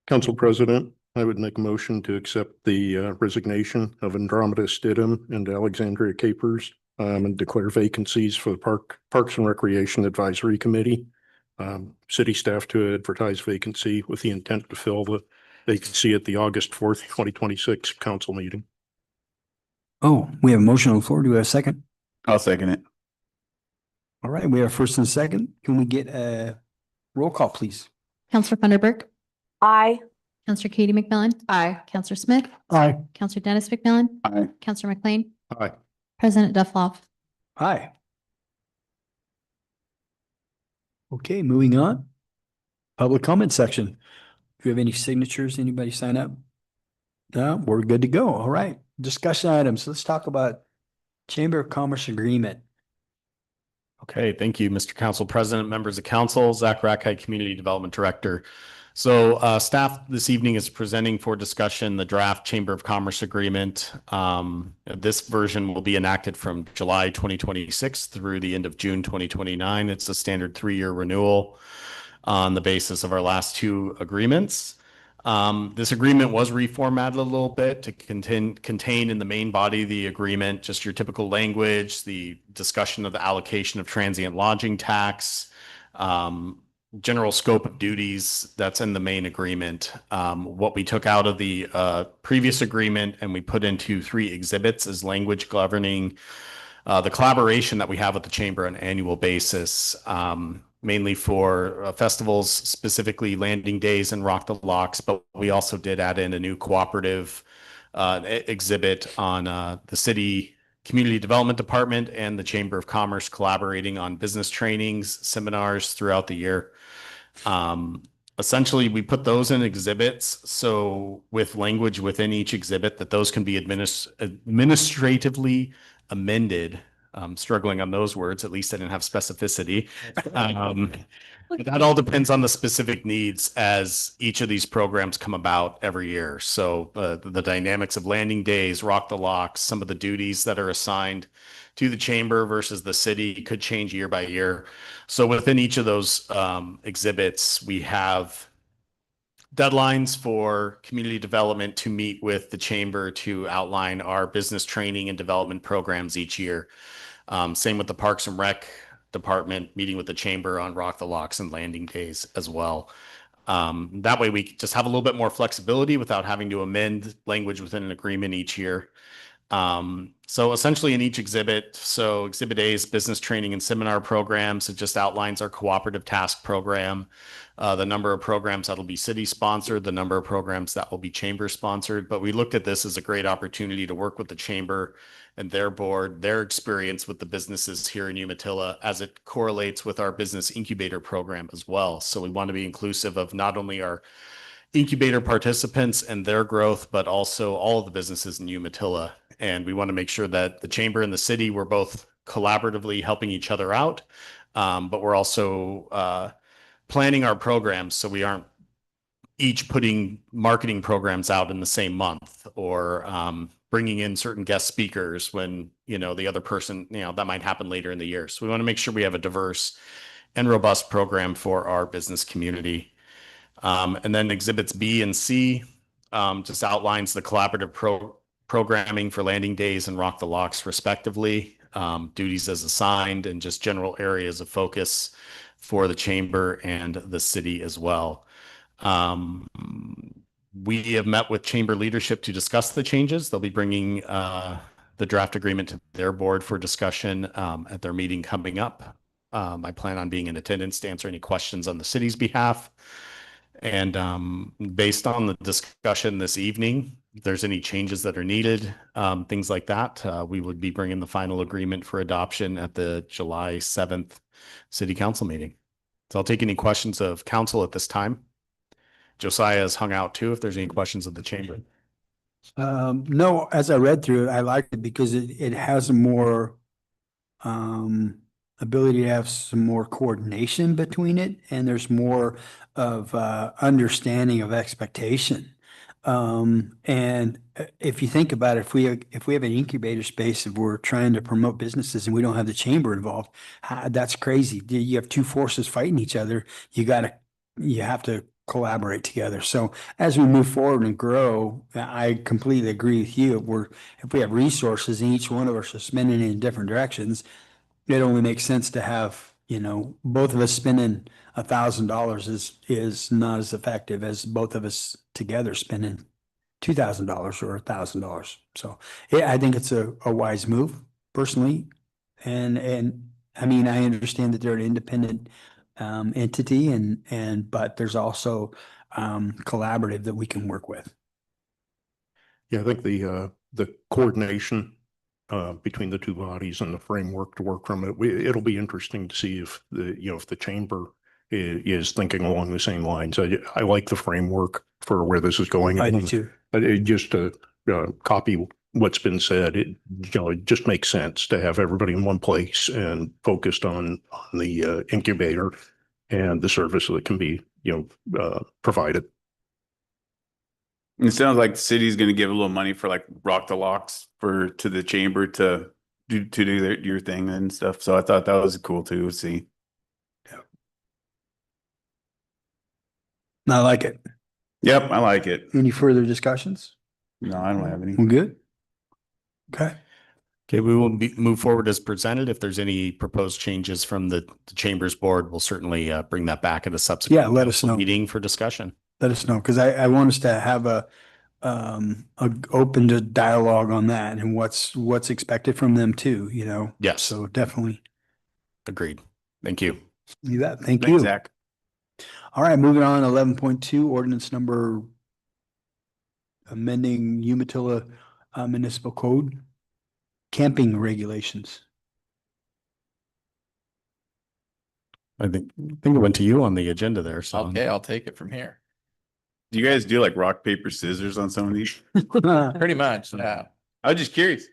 Council President, I would make a motion to accept the resignation of Andromeda Stidham and Alexandria Capers and declare vacancies for the Parks and Recreation Advisory Committee. City staff to advertise vacancy with the intent to fill the vacancy at the August 4th, 2026 council meeting. Oh, we have a motion on the floor. Do we have a second? I'll second it. All right, we have first and second. Can we get a roll call, please? Counselor Funderburk, Aye. Counselor Katie McMillan, Aye. Counselor Smith, Aye. Counselor Dennis McMillan, Aye. Counselor McLean, Aye. President Duffloff. Aye. Okay, moving on. Public comment section. Do you have any signatures? Anybody sign up? No, we're good to go. All right. Discussion items. Let's talk about Chamber of Commerce agreement. Okay, thank you, Mr. Council President, members of council, Zach Rackheit, Community Development Director. So staff this evening is presenting for discussion the draft Chamber of Commerce agreement. This version will be enacted from July 2026 through the end of June 2029. It's a standard 3-year renewal on the basis of our last 2 agreements. This agreement was reformatted a little bit to contain in the main body of the agreement just your typical language, the discussion of the allocation of transient lodging tax, general scope of duties that's in the main agreement. What we took out of the previous agreement and we put into 3 exhibits is language governing the collaboration that we have with the chamber on an annual basis, mainly for festivals, specifically Landing Days and Rock the Locks, but we also did add in a new cooperative exhibit on the city Community Development Department and the Chamber of Commerce collaborating on business trainings, seminars throughout the year. Essentially, we put those in exhibits, so with language within each exhibit that those can be administratively amended. Struggling on those words, at least I didn't have specificity. But that all depends on the specific needs as each of these programs come about every year. So the dynamics of Landing Days, Rock the Locks, some of the duties that are assigned to the chamber versus the city could change year by year. So within each of those exhibits, we have deadlines for community development to meet with the chamber to outline our business training and development programs each year. Same with the Parks and Rec Department, meeting with the chamber on Rock the Locks and Landing Days as well. That way we just have a little bit more flexibility without having to amend language within an agreement each year. So essentially in each exhibit, so Exhibit A is business training and seminar programs. It just outlines our cooperative task program, the number of programs that will be city sponsored, the number of programs that will be chamber sponsored. But we looked at this as a great opportunity to work with the chamber and their board, their experience with the businesses here in Umatilla as it correlates with our business incubator program as well. So we want to be inclusive of not only our incubator participants and their growth, but also all of the businesses in Umatilla. And we want to make sure that the chamber and the city, we're both collaboratively helping each other out, but we're also planning our programs so we aren't each putting marketing programs out in the same month or bringing in certain guest speakers when, you know, the other person, you know, that might happen later in the year. So we want to make sure we have a diverse and robust program for our business community. And then exhibits B and C just outlines the collaborative programming for Landing Days and Rock the Locks respectively, duties as assigned, and just general areas of focus for the chamber and the city as well. We have met with chamber leadership to discuss the changes. They'll be bringing the draft agreement to their board for discussion at their meeting coming up. I plan on being in attendance to answer any questions on the city's behalf. And based on the discussion this evening, if there's any changes that are needed, things like that, we would be bringing the final agreement for adoption at the July 7th city council meeting. So I'll take any questions of council at this time. Josiah has hung out too, if there's any questions of the chamber. No, as I read through it, I liked it because it has a more ability to have some more coordination between it, and there's more of understanding of expectation. And if you think about it, if we have an incubator space, if we're trying to promote businesses and we don't have the chamber involved, that's crazy. You have two forces fighting each other. You have to collaborate together. So as we move forward and grow, I completely agree with you. If we have resources and each one of us are spending in different directions, it only makes sense to have, both of us spending $1,000 is not as effective as both of us together spending $2,000 or $1,000. So yeah, I think it's a wise move personally. And I mean, I understand that they're an independent entity but there's also collaborative that we can work with. Yeah, I think the coordination between the two bodies and the framework to work from it, it'll be interesting to see if the chamber is thinking along the same lines. I like the framework for where this is going. I do too. Just to copy what's been said, it just makes sense to have everybody in one place and focused on the incubator and the service that can be provided. It sounds like the city's going to give a little money for like Rock the Locks to the chamber to do your thing and stuff. So I thought that was cool too. See, I like it. Yep, I like it. Any further discussions? No, I don't have any. We're good. Okay. Okay, we will move forward as presented. If there's any proposed changes from the chamber's board, we'll certainly bring that back at a subsequent let us know. meeting for discussion. Let us know, because I want us to have a open to dialogue on that and what's expected from them too, Yes. So definitely. Agreed. Thank you. You bet. Thank Thanks, you. Zach. All right, moving on, 11.2, ordinance number amending Umatilla Municipal Code, camping regulations. I think it went to you on the agenda there. So Okay, I'll take it from here. Do you guys do like rock, paper, scissors on some of these? Pretty much, yeah. I was just curious.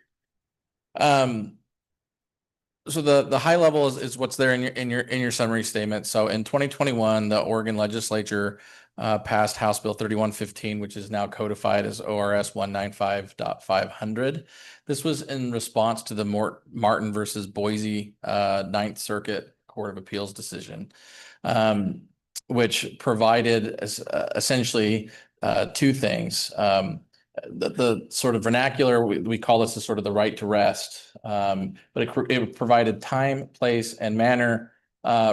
So the high level is what's there in your summary statement. So in 2021, the Oregon legislature passed House Bill 3115, which is now codified as ORS 195.500. This was in response to the Martin versus Boise Ninth Circuit Court of Appeals decision, which provided essentially two things. The sort of vernacular, we call this the sort of the right to rest, but it provided time, place, and manner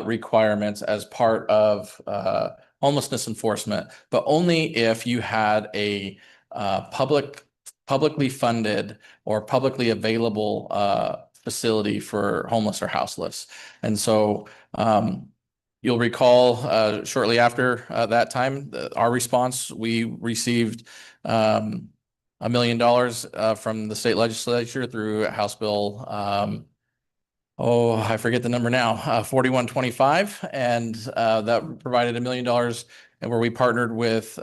requirements as part of homelessness enforcement, but only if you had a publicly funded or publicly available facility for homeless or houseless. And so you'll recall shortly after that time, our response, we received $1 million from the state legislature through House Bill, I forget the number now, 4125. And that provided $1 million, and where we partnered with,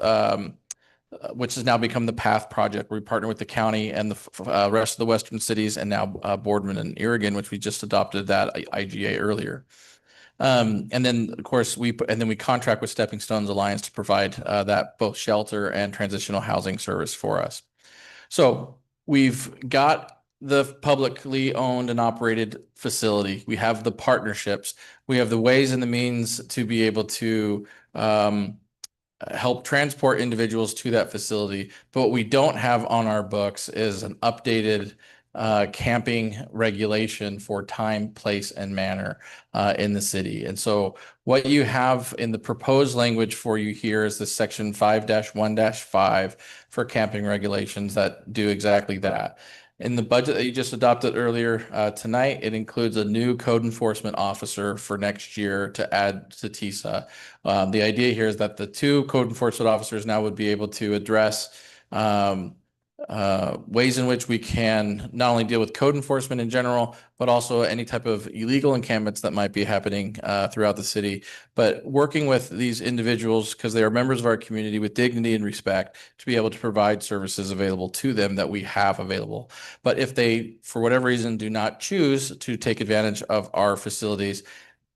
which has now become the PATH project. We partnered with the county and the rest of the western cities, and now Boardman and Irrigan, which we just adopted that IGA earlier. And then of course we contract with Stepping Stones Alliance to provide that both shelter and transitional housing service for us. So we've got the publicly owned and operated facility. We have the partnerships. We have the ways and the means to be able to help transport individuals to that facility. But what we don't have on our books is an updated camping regulation for time, place, and manner in the city. And so what you have in the proposed language for you here is the section 5-1-5 for camping regulations that do exactly that. In the budget that you just adopted earlier tonight, it includes a new code enforcement officer for next year to add to TISA. The idea here is that the two code enforcement officers now would be able to address ways in which we can not only deal with code enforcement in general, but also any type of illegal encampments that might be happening throughout the city. But working with these individuals, because they are members of our community, with dignity and respect, to be able to provide services available to them that we have available. But if they, for whatever reason, do not choose to take advantage of our facilities,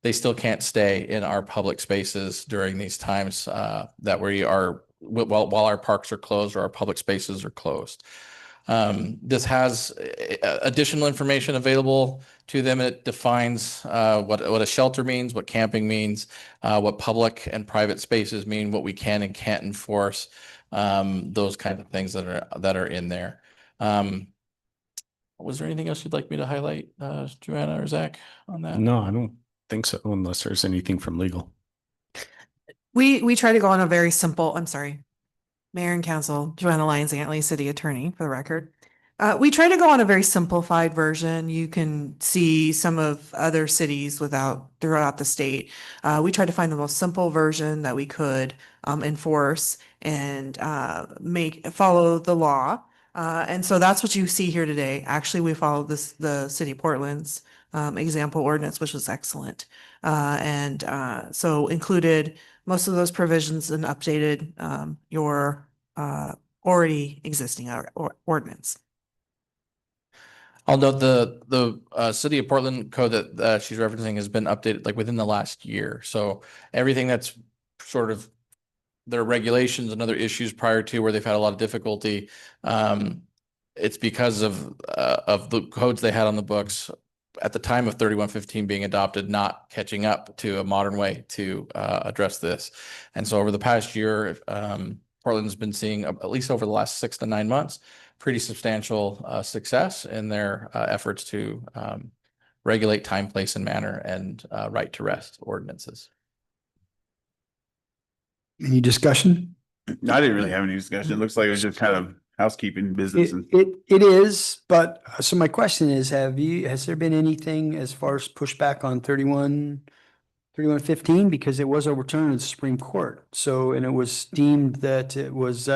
they still can't stay in our public spaces during these times that we are while our parks are closed or our public spaces are closed. This has additional information available to them. It defines what a shelter means, what camping means, what public and private spaces mean, what we can and can't enforce, those kinds of things that are in there. Was there anything else you'd like me to highlight, Joanna or Zach, on that? No, I don't think so, unless there's anything from legal. We try to go on a very simple, I'm sorry, Mayor and Council, Joanna Lyons, Antley, City Attorney, for the record. We try to go on a very simplified version. You can see some of other cities throughout the state. We tried to find the most simple version that we could enforce and follow the law. And so that's what you see here today. Actually, we followed the City of Portland's example ordinance, which was excellent. So included most of those provisions and updated your already existing ordinance. I'll note the City of Portland code that she's referencing has been updated like within the last year. So everything that's sort of their regulations and other issues prior to where they've had a lot of difficulty, it's because of the codes they had on the books at the time of 3115 being adopted, not catching up to a modern way to address this. And so over the past year, Portland's been seeing, at least over the last 6 to 9 months, pretty substantial success in their efforts to regulate time, place, and manner and right to rest ordinances. Any discussion? I didn't really have any discussion. It looks like it was just kind of housekeeping business. It is, but so my question is, has there been anything as far as pushback on 3115? Because it was overturned in the Supreme Court. So, and it was deemed that it was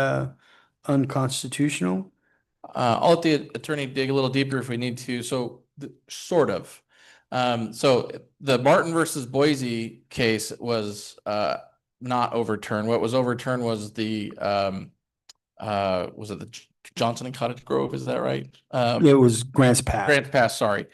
unconstitutional. I'll let the attorney dig a little deeper if we need to. So sort of. So the Martin versus Boise case was not overturned. What was overturned was the Johnson and Cottage Grove? Is that right? It was Grants Pass. Grants Pass, sorry.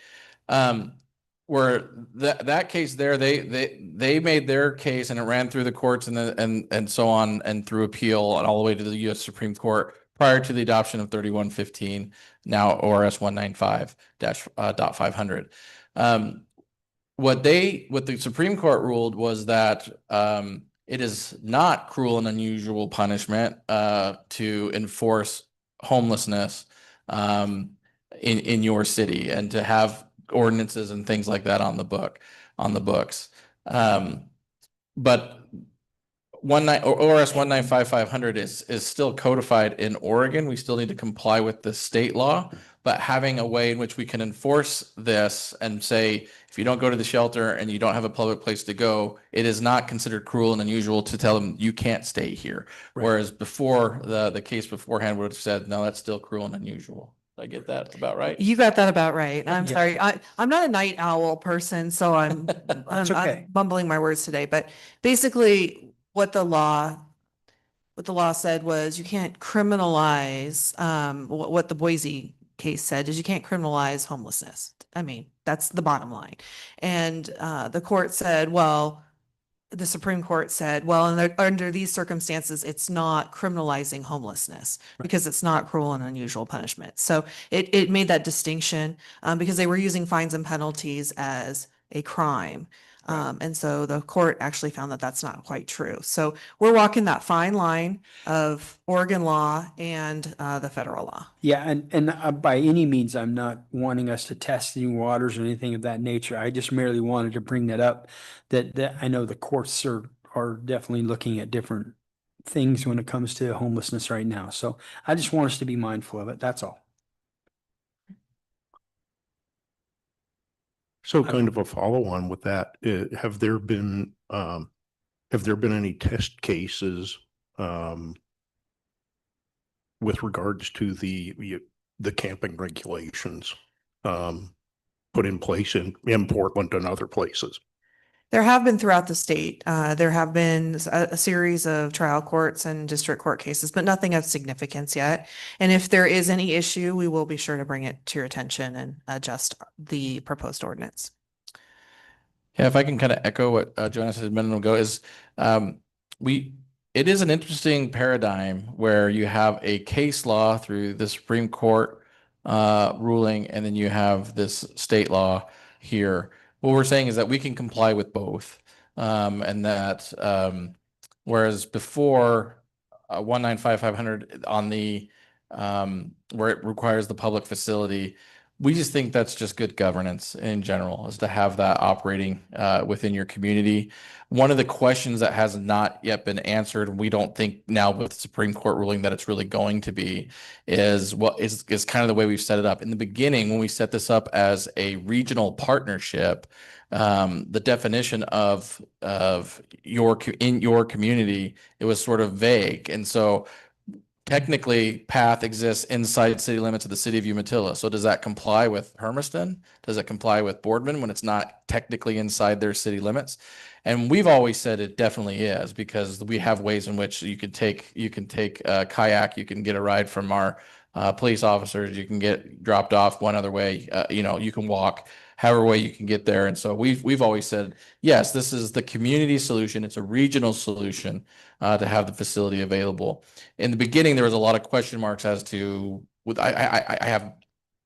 Where that case there, they made their case and it ran through the courts and so on and through appeal and all the way to the U.S. Supreme Court prior to the adoption of 3115, now ORS 195-.500. What the Supreme Court ruled was that it is not cruel and unusual punishment to enforce homelessness in your city and to have ordinances and things like that on the books. But ORS 195-500 is still codified in Oregon. We still need to comply with the state law, but having a way in which we can enforce this and say, if you don't go to the shelter and you don't have a public place to go, it is not considered cruel and unusual to tell them you can't stay here. Right. Whereas before, the case beforehand would have said, no, that's still cruel and unusual. Did I get that about right? You got that about right. I'm sorry. I'm not a night owl person, so I'm bumbling my words today. But basically, what the law said was you can't criminalize what the Boise case said is you can't criminalize homelessness. I mean, that's the bottom line. And the court said, well, the Supreme Court said, well, and under these circumstances, it's not criminalizing homelessness because it's not cruel and unusual punishment. So it made that distinction because they were using fines and penalties as a crime. And so the court actually found that that's not quite true. So we're walking that fine line of Oregon law and the federal law. Yeah, and by any means, I'm not wanting us to test any waters or anything of that nature. I just merely wanted to bring that up, that I know the courts are definitely looking at different things when it comes to homelessness right now. So I just want us to be mindful of it. That's all. So kind of a follow-on with that, have there been any test cases with regards to the camping regulations put in place in Portland and other places? There have been throughout the state. There have been a series of trial courts and district court cases, but nothing of significance yet. And if there is any issue, we will be sure to bring it to your attention and adjust the proposed ordinance. Yeah, if I can kind of echo what Jonas said a minute ago, is it is an interesting paradigm where you have a case law through the Supreme Court ruling, and then you have this state law here. What we're saying is that we can comply with both, and that whereas before 195,500 on the where it requires the public facility, we just think that's just good governance in general, is to have that operating within your community. One of the questions that has not yet been answered, we don't think now with the Supreme Court ruling that it's really going to be, is kind of the way we've set it up. In the beginning, when we set this up as a regional partnership, the definition of in your community, it was sort of vague. And so technically, PATH exists inside city limits of the city of Umatilla. So does that comply with Hermiston? Does it comply with Boardman when it's not technically inside their city limits? And we've always said it definitely is, because we have ways in which you can take a kayak, you can get a ride from our police officers, you can get dropped off one other way, you can walk however way you can get there. And so we've always said, yes, this is the community solution. It's a regional solution to have the facility available. In the beginning, there was a lot of question marks as to, I have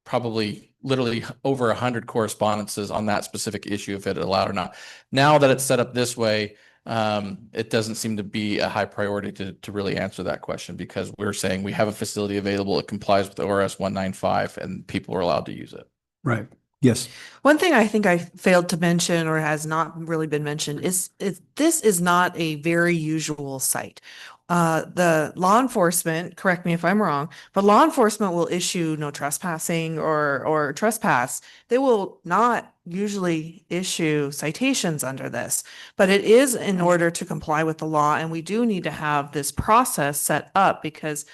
probably literally over 100 correspondences on that specific issue, if it allowed or not. Now that it's set up this way, it doesn't seem to be a high priority to really answer that question, because we're saying we have a facility available, it complies with ORS 195, and people are allowed to use it. Right. Yes. One thing I think I failed to mention, or has not really been mentioned, is this is not a very usual site. The law enforcement, correct me if I'm wrong, but law enforcement will issue no trespassing or trespass. They will not usually issue citations under this, but it is in order to comply with the law. And we do need to have this process set up, because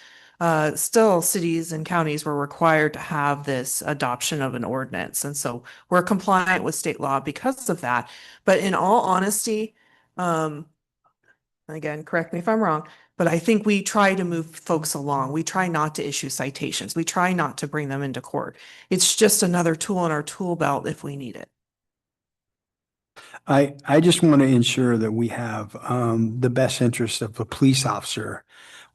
still cities and counties were required to have this adoption of an ordinance. And so we're compliant with state law because of that. But in all honesty, again, correct me if I'm wrong, but I think we try to move folks along. We try not to issue citations. We try not to bring them into court. It's just another tool in our tool belt if we need it. I just want to ensure that we have the best interest of a police officer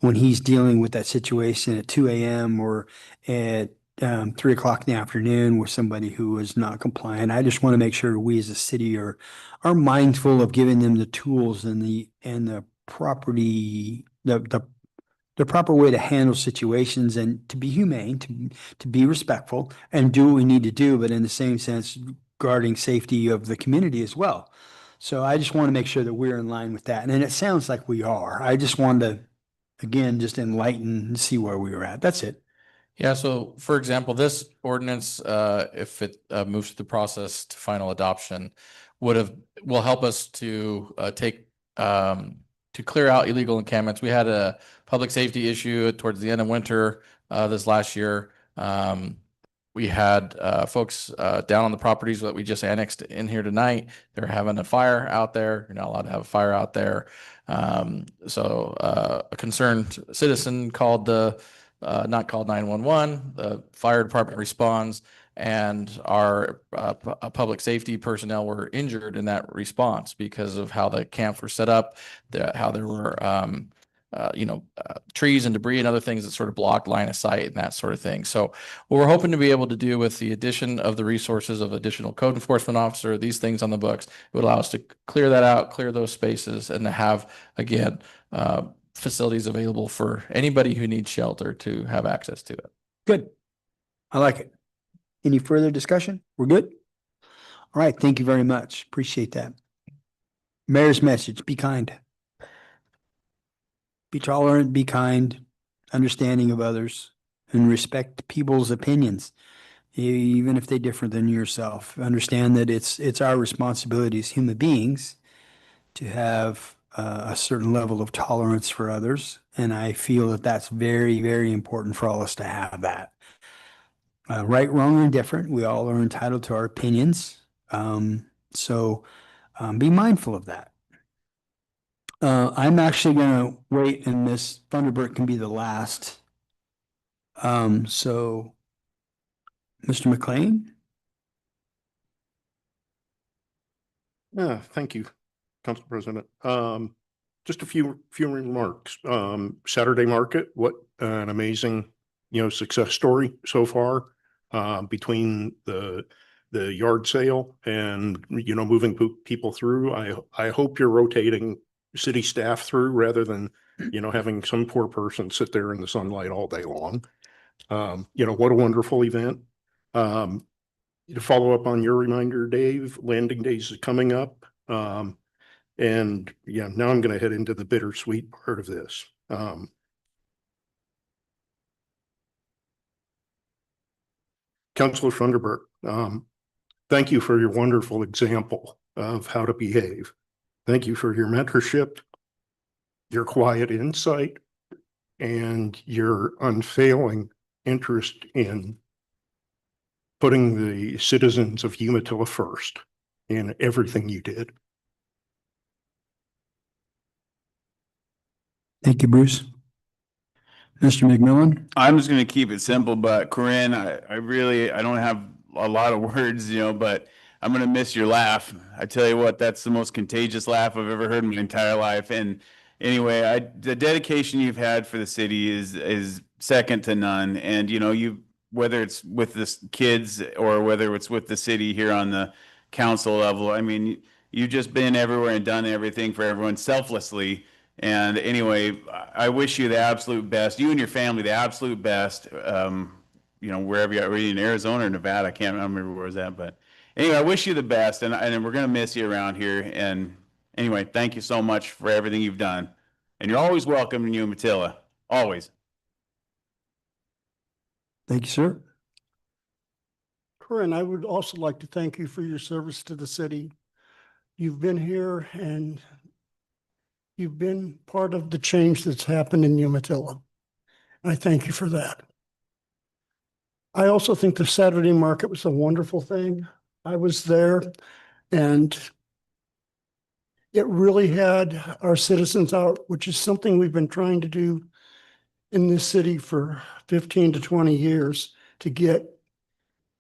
when he's dealing with that situation at 2 a.m. or at 3 o'clock in the afternoon with somebody who is not compliant. I just want to make sure we as a city are mindful of giving them the tools and the property, the proper way to handle situations, and to be humane, to be respectful and do what we need to do, but in the same sense, guarding safety of the community as well. So I just want to make sure that we're in line with that. And it sounds like we are. I just wanted to, again, just enlighten and see where we were at. That's it. Yeah, so for example, this ordinance, if it moves through the process to final adoption, will help us to to clear out illegal encampments. We had a public safety issue towards the end of winter this last year. We had folks down on the properties that we just annexed in here tonight. They're having a fire out there. You're not allowed to have a fire out there. So a concerned citizen called not called 911. The fire department responds, and our public safety personnel were injured in that response because of how the camps were set up, how there were trees and debris and other things that sort of block line of sight and that sort of thing. So what we're hoping to be able to do with the addition of the resources of additional code enforcement officer, these things on the books, it would allow us to clear that out, clear those spaces, and to have, again, facilities available for anybody who needs shelter to have access to it. Good. I like it. Any further discussion? We're good? All right, thank you very much. Appreciate that. Mayor's message, be kind. Be tolerant, be kind, understanding of others, and respect people's opinions, even if they're different than yourself. Understand that it's our responsibility as human beings to have a certain level of tolerance for others. And I feel that that's very, very important for all of us to have that. Right, wrong, or indifferent, we all are entitled to our opinions. So be mindful of that. I'm actually going to wait, and Miss Thunderbird can be the last. So, Mr. McLean? Yeah, thank you, Council President. Just a few remarks. Saturday Market, what an amazing, success story so far. Between the yard sale and, moving people through. I hope you're rotating city staff through rather than, having some poor person sit there in the sunlight all day long. What a wonderful event. To follow up on your reminder, Dave, landing days is coming up. And yeah, now I'm going to head into the bittersweet part of this. Councilor Thunderbird, thank you for your wonderful example of how to behave. Thank you for your mentorship, your quiet insight, and your unfailing interest in putting the citizens of Umatilla first in everything you did. Thank you, Bruce. Mr. McMillan? I'm just going to keep it simple, but Corinne, I don't have a lot of words, but I'm going to miss your laugh. I tell you what, that's the most contagious laugh I've ever heard in my entire life. And anyway, the dedication you've had for the city is second to none. And, whether it's with the kids or whether it's with the city here on the council level, I mean, you've just been everywhere and done everything for everyone selflessly. And anyway, I wish you the absolute best, you and your family, the absolute best, wherever you're in Arizona or Nevada, I can't remember where it was at, but anyway, I wish you the best, and we're going to miss you around here. And anyway, thank you so much for everything you've done. And you're always welcome in Umatilla, always. Thank you, sir. Corinne, I would also like to thank you for your service to the city. You've been here and you've been part of the change that's happened in Umatilla. I thank you for that. I also think the Saturday market was a wonderful thing. I was there and it really had our citizens out, which is something we've been trying to do in this city for 15 to 20 years to get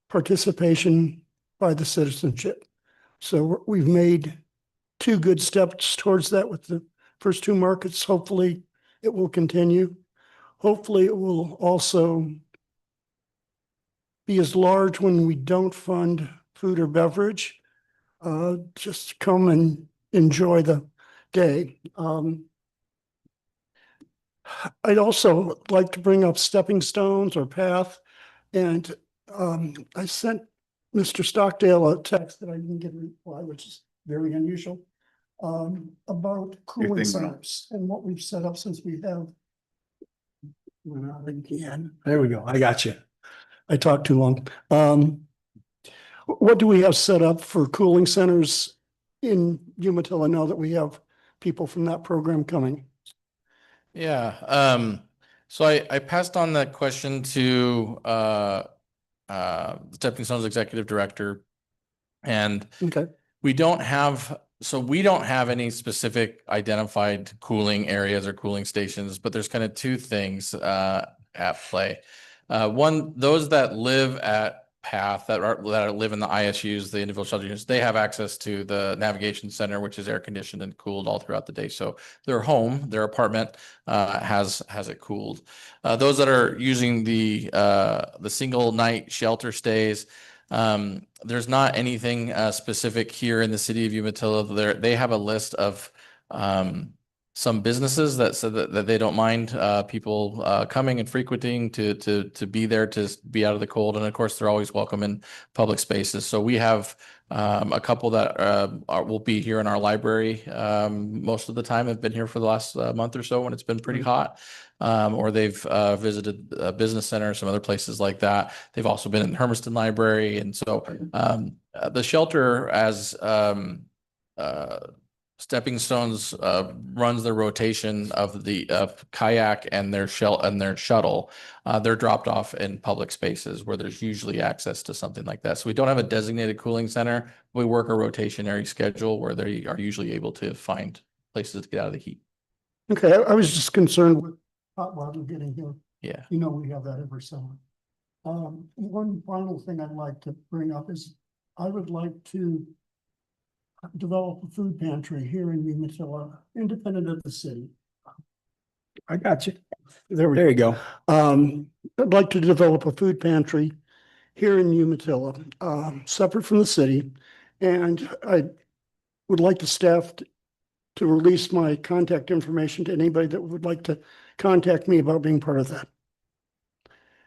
participation by the citizenship. So we've made 2 good steps towards that with the first 2 markets. Hopefully it will continue. Hopefully it will also be as large when we don't fund food or beverage. Just come and enjoy the day. I'd also like to bring up stepping stones or path. And I sent Mr. Stockdale a text that I didn't get a reply, which is very unusual, about cooling centers and what we've set up since we have. There we go. I got you. I talked too long. What do we have set up for cooling centers in Umatilla now that we have people from that program coming? Yeah. So I passed on that question to Stepping Stone's executive director, and Okay. we don't have any specific identified cooling areas or cooling stations, but there's kind of 2 things at play. One, those that live at path that live in the ISUs, the individual shelter units, they have access to the navigation center, which is air conditioned and cooled all throughout the day. So their home, their apartment has it cooled. Those that are using the single night shelter stays, there's not anything specific here in the city of Umatilla. They have a list of some businesses that said that they don't mind people coming and frequenting to be there, to be out of the cold. And of course, they're always welcome in public spaces. So we have a couple that will be here in our library. Most of the time have been here for the last month or so when it's been pretty hot. Or they've visited a business center, some other places like that. They've also been in the Hermiston Library. And so the shelter, as Stepping Stones runs the rotation of the kayak and their shuttle. They're dropped off in public spaces where there's usually access to something like that. So we don't have a designated cooling center. We work a rotationary schedule where they are usually able to find places to get out of the heat. Okay, I was just concerned with hot water getting here. Yeah. You know, we have that every summer. One final thing I'd like to bring up is I would like to develop a food pantry here in Umatilla, independent of the city. I got you. There There you go. I'd like to develop a food pantry here in Umatilla, separate from the city. And I would like the staff to release my contact information to anybody that would like to contact me about being part of that.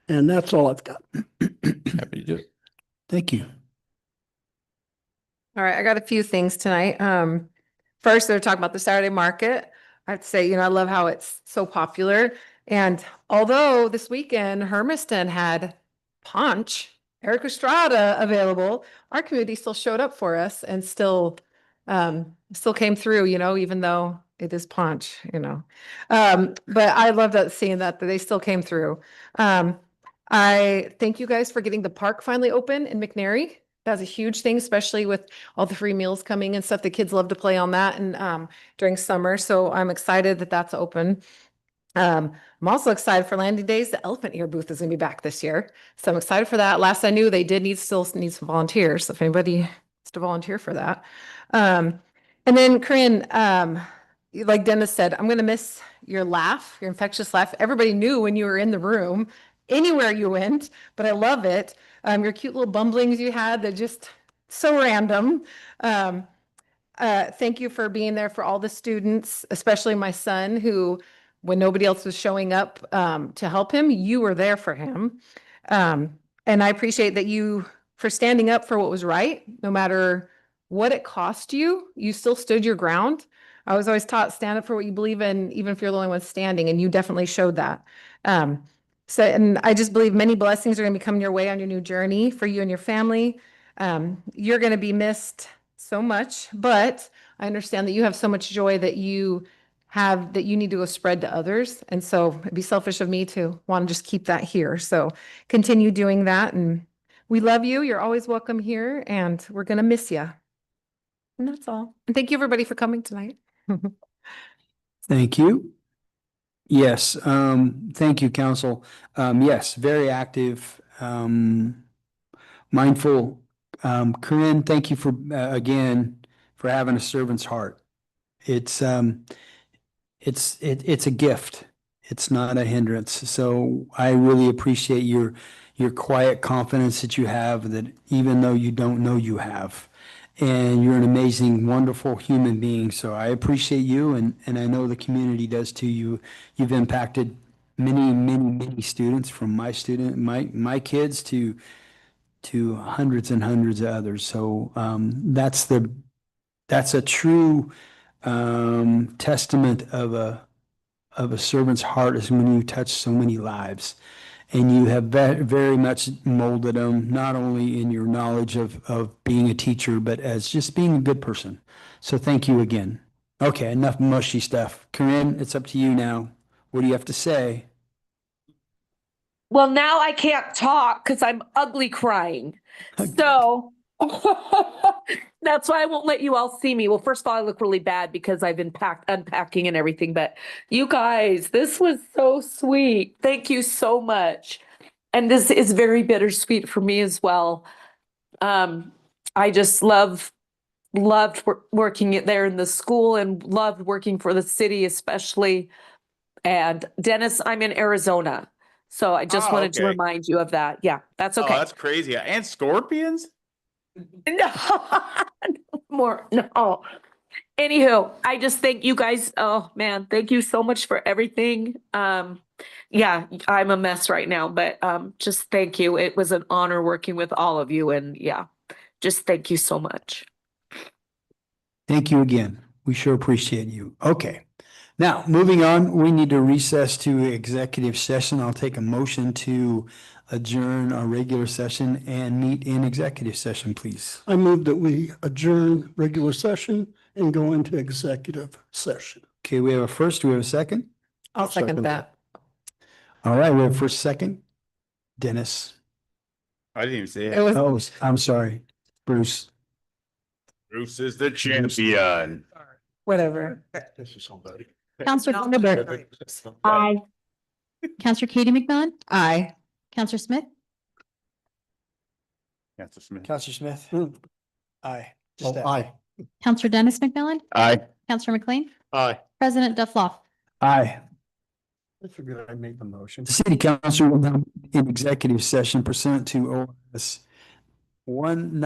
And that's all I've got. Happy to do it. Thank you. All right, I got a few things tonight. First, they're talking about the Saturday market. I'd say, I love how it's so popular. And although this weekend Hermiston had Punch, Eric Estrada available, our community still showed up for us and still came through, even though it is Punch, But I love that seeing that they still came through. I thank you guys for getting the park finally open in McNary. That's a huge thing, especially with all the free meals coming and stuff. The kids love to play on that and during summer. So I'm excited that that's open. I'm also excited for Landing Days. The Elephant Ear booth is going to be back this year. So I'm excited for that. Last I knew, they did still need some volunteers. So if anybody wants to volunteer for that. And then Corinne, like Dennis said, I'm going to miss your laugh, your infectious laugh. Everybody knew when you were in the room, anywhere you went, but I love it. Your cute little bumblings you had, they're just so random. Thank you for being there for all the students, especially my son, who, when nobody else was showing up to help him, you were there for him. And I appreciate that you for standing up for what was right, no matter what it cost you, you still stood your ground. I was always taught stand up for what you believe in, even if you're the only one standing, and you definitely showed that. And I just believe many blessings are going to be coming your way on your new journey for you and your family. You're going to be missed so much, but I understand that you have so much joy that you have that you need to go spread to others. And so it'd be selfish of me to want to just keep that here. So continue doing that. And we love you. You're always welcome here, and we're going to miss you. And that's all. And thank you everybody for coming tonight. Thank you. Yes, thank you, council. Yes, very active, mindful. Corinne, thank you for, again, for having a servant's heart. It's a gift. It's not a hindrance. So I really appreciate your quiet confidence that you have, that even though you don't know you have. And you're an amazing, wonderful human being. So I appreciate you, and I know the community does too. You've impacted many students, from my kids to hundreds and hundreds of others. So that's a true testament of a servant's heart, is when you touch so many lives. And you have very much molded them, not only in your knowledge of being a teacher, but as just being a good person. So thank you again. Okay, enough mushy stuff. Corinne, it's up to you now. What do you have to say? Well, now I can't talk because I'm ugly crying. So that's why I won't let you all see me. Well, first of all, I look really bad because I've been unpacking and everything. But you guys, this was so sweet. Thank you so much. And this is very bittersweet for me as well. I just loved working it there in the school and loved working for the city especially. And Dennis, I'm in Arizona. So I just Oh, wanted to okay. remind you of that. Yeah, that's Oh, okay. that's crazy. And scorpions? No, no. Anywho, I just thank you guys. Oh man, thank you so much for everything. Yeah, I'm a mess right now, but just thank you. It was an honor working with all of you, and yeah, just thank you so much. Thank you again. We sure appreciate you. Okay. Now, moving on, we need to recess to executive session. I'll take a motion to adjourn our regular session and meet in executive session, please. I move that we adjourn regular session and go into executive session. Okay, we have a first. Do we have a second? I'll second that. All right, we have first, second. Dennis. I didn't even say It it. was, Oh, I'm sorry. Bruce. Bruce is the champion. whatever. This is somebody. Counselor Thunderbird. Aye. Counselor Katie McMillan. Aye. Counselor Smith. Counselor Smith. Counselor Smith. Aye. Oh, aye. Counselor Dennis McMillan. Aye. Counselor McLean. Aye. President Duffloff. Aye. I forgot I made the motion. The city council will now in executive session pursuant to OS 19